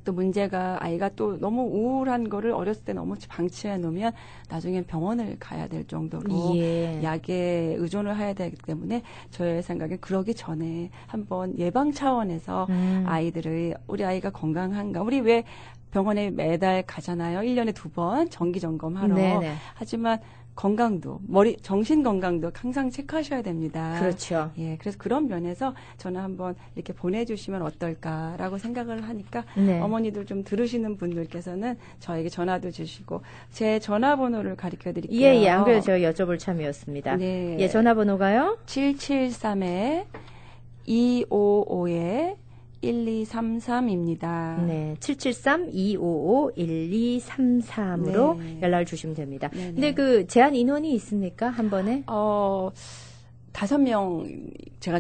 문제가 아이가 또 너무 우울한 거를 어렸을 때 너무 방치해 놓으면 나중엔 병원을 가야 될 정도로 예. 약에 의존을 해야 되기 때문에 저의 생각에 그러기 전에 한번 예방 차원에서 아이들을 우리 아이가 건강한가 우리 왜 병원에 매달 가잖아요. 1년에 2번 정기 점검하러. 네네. 하지만 건강도 정신 건강도 항상 체크하셔야 됩니다. 그렇죠. 예, 그래서 그런 면에서 저는 한번 이렇게 보내주시면 어떨까라고 생각을 하니까 네. 어머니들 좀 들으시는 분들께서는 저에게 전화도 주시고 제 전화번호를 가르쳐 드릴게요. 예, 예. 안 그래도 제가 여쭤볼 참이었습니다. 네. 예, 전화번호가요? 773-255 1233입니다. 네, 773-255-1233으로 네. 연락을 주시면 됩니다. 네네. 근데 그 제한 인원이 있습니까? 한 번에? 5명 제가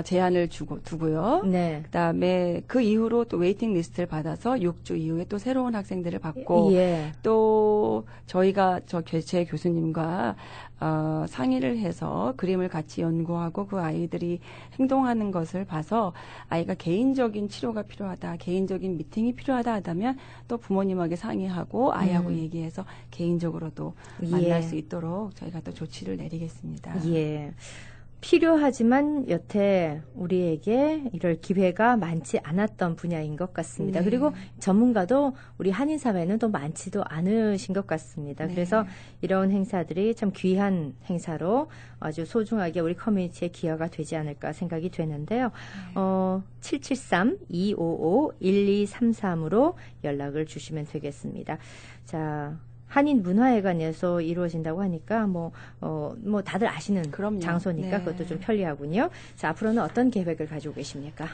제한을 두고요. 네. 그다음에 그 이후로 또 웨이팅 리스트를 받아서 6주 이후에 또 새로운 학생들을 받고 예. 또 저희가 제 교수님과 상의를 해서 그림을 같이 연구하고 그 아이들이 행동하는 것을 봐서 아이가 개인적인 치료가 필요하다, 개인적인 미팅이 필요하다 하다면 또 부모님에게 상의하고 아이하고 얘기해서 개인적으로도 만날 예. 수 있도록 저희가 또 조치를 내리겠습니다. 예. 필요하지만 여태 우리에게 이럴 기회가 많지 않았던 분야인 것 같습니다. 네. 그리고 전문가도 우리 한인 사회는 또 많지도 않으신 것 같습니다. 네. 그래서 이런 행사들이 참 귀한 행사로 아주 소중하게 우리 커뮤니티에 기여가 되지 않을까 생각이 되는데요. 773-255-1233으로 연락을 주시면 되겠습니다. 자, 한인 문화회관에서 이루어진다고 하니까 다들 아시는 그럼요. 장소니까 네. 그것도 좀 편리하군요. 자, 앞으로는 어떤 계획을 가지고 계십니까?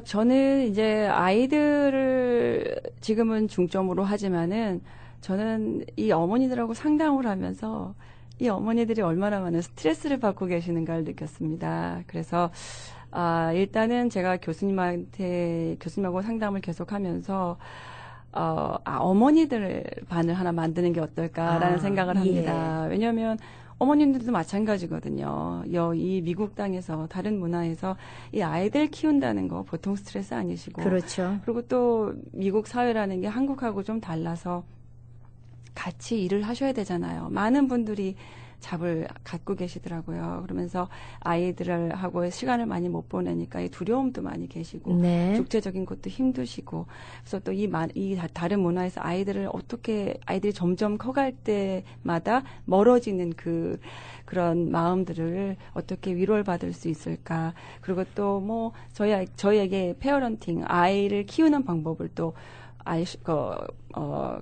저는 이제 아이들을 지금은 중점으로 하지만은 저는 이 어머니들하고 상담을 하면서 이 어머니들이 얼마나 많은 스트레스를 받고 계시는가를 느꼈습니다. 그래서 일단은 제가 교수님하고 상담을 계속하면서 어머니들 반을 하나 만드는 게 어떨까라는 생각을 합니다. 예. 왜냐하면 어머님들도 마찬가지거든요. 이 미국 땅에서 다른 문화에서 이 아이들 키운다는 거 보통 스트레스 아니시고. 그렇죠. 그리고 또 미국 사회라는 게 한국하고 좀 달라서 같이 일을 하셔야 되잖아요. 많은 분들이 잡을 갖고 계시더라고요. 그러면서 아이들하고 시간을 많이 못 보내니까 이 두려움도 많이 계시고 네. 육체적인 것도 힘드시고 그래서 또 이 다른 문화에서 아이들이 점점 커갈 때마다 멀어지는 그런 마음들을 어떻게 위로를 받을 수 있을까. 그리고 또 저희에게 페어런팅 아이를 키우는 방법을 또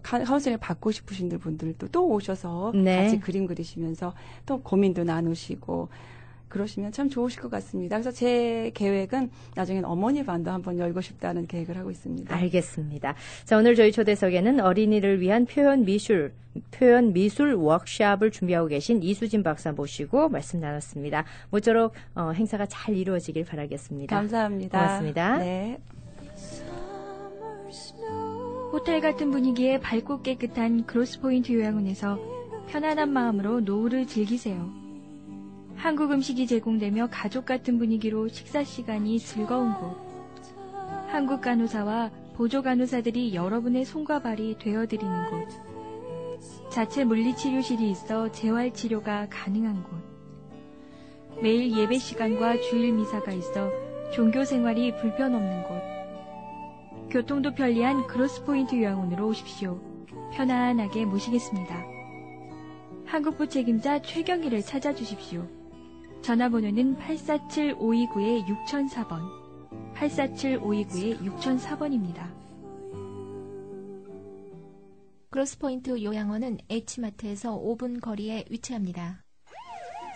카운셀링을 받고 싶으신 분들도 또 오셔서 네. 같이 그림 그리시면서 또 고민도 나누시고 그러시면 참 좋으실 것 같습니다. 그래서 제 계획은 나중엔 어머니 반도 한번 열고 싶다는 계획을 하고 있습니다. 알겠습니다. 자, 오늘 저희 초대석에는 어린이를 위한 표현 미술 워크숍을 준비하고 계신 이수진 박사 모시고 말씀 나눴습니다. 모쪼록 행사가 잘 이루어지길 바라겠습니다. 감사합니다. 고맙습니다. 네. 호텔 같은 분위기의 밝고 깨끗한 크로스포인트 요양원에서 편안한 마음으로 노후를 즐기세요. 한국 음식이 제공되며 가족 같은 분위기로 식사 시간이 즐거운 곳. 한국 간호사와 보조 간호사들이 여러분의 손과 발이 되어드리는 곳. 자체 물리치료실이 있어 재활치료가 가능한 곳. 매일 예배 시간과 주일 미사가 있어 종교 생활이 불편 없는 곳. 교통도 편리한 크로스포인트 요양원으로 오십시오. 편안하게 모시겠습니다. 한국부 책임자 최경희를 찾아주십시오. 전화번호는 847-529-6004번, 847-529-6004번입니다. 크로스포인트 요양원은 H마트에서 5분 거리에 위치합니다.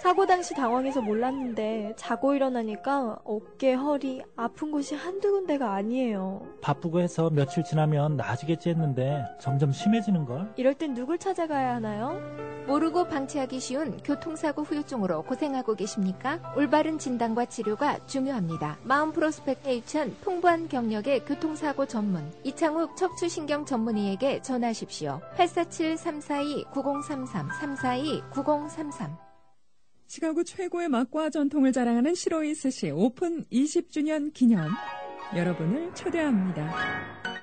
사고 당시 당황해서 몰랐는데 자고 일어나니까 어깨, 허리, 아픈 곳이 한두 군데가 아니에요. 바쁘고 해서 며칠 지나면 나아지겠지 했는데 점점 심해지는걸? 이럴 땐 누굴 찾아가야 하나요? 모르고 방치하기 쉬운 교통사고 후유증으로 고생하고 계십니까? 올바른 진단과 치료가 중요합니다. 마음 프로스펙트에 유치한 풍부한 경력의 교통사고 전문 이창욱 척추신경 전문의에게 전화하십시오. 847-342-9033, 342-9033. 시카고 최고의 맛과 전통을 자랑하는 시로이스시 오픈 20주년 기념 여러분을 초대합니다.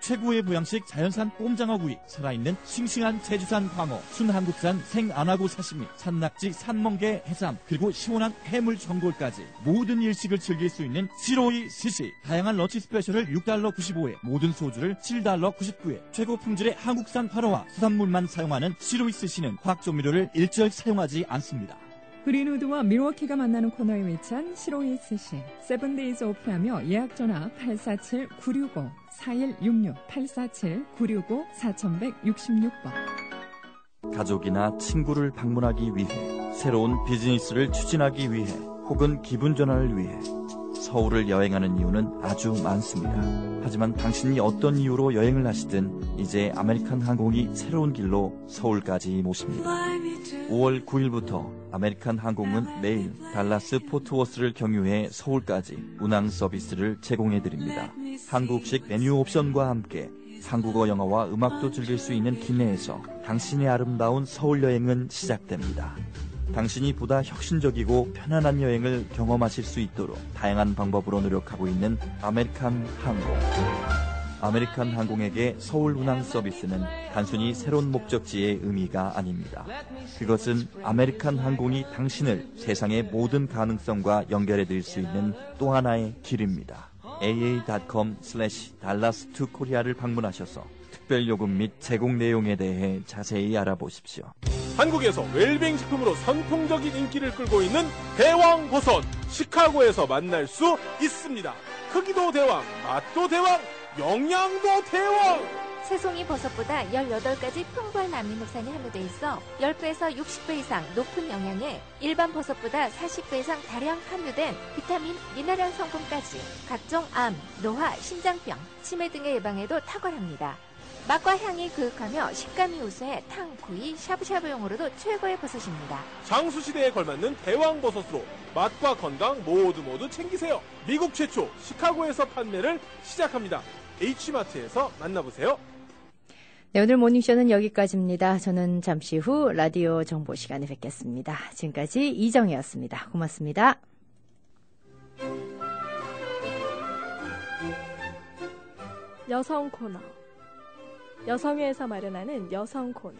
최고의 보양식 자연산 꼼장어구이, 살아있는 싱싱한 제주산 광어, 순한국산 생안하고 사시미, 산낙지 산멍게 해삼, 그리고 시원한 해물 전골까지 모든 일식을 즐길 수 있는 시로이 스시. 다양한 런치 스페셜을 $6.95에, 모든 소주를 $7.99에, 최고 품질의 한국산 활어와 수산물만 사용하는 시로이 스시는 화학조미료를 일절 사용하지 않습니다. 그린우드와 밀워키가 만나는 코너에 위치한 시로이 스시. 세븐데이즈 오픈하며 예약 전화 847-965-4166, 847-965-4166번. 가족이나 친구를 방문하기 위해, 새로운 비즈니스를 추진하기 위해, 혹은 기분 전환을 위해 서울을 여행하는 이유는 아주 많습니다. 하지만 당신이 어떤 이유로 여행을 하시든 이제 아메리칸 항공이 새로운 길로 서울까지 모십니다. 5월 9일부터 아메리칸 항공은 매일 달라스 포트워스를 경유해 서울까지 운항 서비스를 제공해드립니다. 한국식 메뉴 옵션과 함께 한국어 영화와 음악도 즐길 수 있는 기내에서 당신의 아름다운 서울 여행은 시작됩니다. 당신이 보다 혁신적이고 편안한 여행을 경험하실 수 있도록 다양한 방법으로 노력하고 있는 아메리칸 항공. 아메리칸 항공에게 서울 운항 서비스는 단순히 새로운 목적지의 의미가 아닙니다. 그것은 아메리칸 항공이 당신을 세상의 모든 가능성과 연결해드릴 수 있는 또 하나의 길입니다. aa.com/Dallas to Korea를 방문하셔서 특별 요금 및 제공 내용에 대해 자세히 알아보십시오. 한국에서 웰빙 식품으로 선풍적인 인기를 끌고 있는 대왕버섯, 시카고에서 만날 수 있습니다. 크기도 대왕, 맛도 대왕, 영양도 대왕! 새송이 버섯보다 18가지 풍부한 아미노산이 함유돼 있어 10배에서 60배 이상 높은 영양에 일반 버섯보다 40배 이상 다량 함유된 비타민, 미네랄 성분까지 각종 암, 노화, 신장병, 치매 등의 예방에도 탁월합니다. 맛과 향이 그윽하며 식감이 우수해 탕, 구이, 샤브샤브용으로도 최고의 버섯입니다. 장수시대에 걸맞는 대왕버섯으로 맛과 건강 모두 챙기세요. 미국 최초 시카고에서 판매를 시작합니다. H마트에서 만나보세요. 네, 오늘 모닝쇼는 여기까지입니다. 저는 잠시 후 라디오 정보 시간에 뵙겠습니다. 지금까지 이정희였습니다. 고맙습니다. 여성 코너. 여성회에서 마련하는 여성 코너.